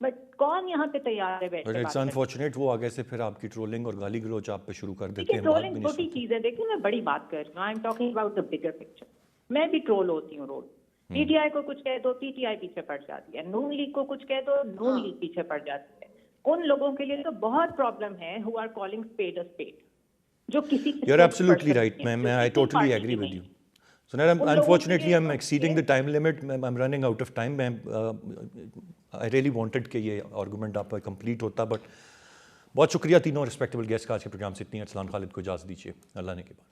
But कौन यहाँ पे तैयार है बैठ के बात इट्स करने? अनफॉर्चुनेट वो आगे से फिर आपकी ट्रोलिंग और गाली गलौच आप पे शुरू कर देते देखिए, हैं, बात भी ट्रोलिंग नहीं छोटी सुनते। चीज है। देखिए, मैं बड़ी बात कर रही हूँ, I am talking about the bigger picture. मैं भी ट्रोल होती हूँ रोज। पीटीआई को कुछ कह दो, पीटीआई पीछे पड़ जाती है। नून लीग को कुछ कह दो, नून लीग पीछे पड़ जाती है। उन लोगों के लिए तो बहुत प्रॉब्लम है who are calling spade a spade, जो किसी you are absolutely right ma'am, I totally agree with you. Sunehra, unfortunately I am exceeding the time limit, I am running out of time. मैं आई रियली वांटेड कि ये argument आपका complete होता, but बहुत शुक्रिया तीनों रिस्पेक्टेबल गेस्ट का आज के प्रोग्राम से। इतनी अरसलान खालिद को इजाज़त दीजिए, अल्लाह ने के बाद।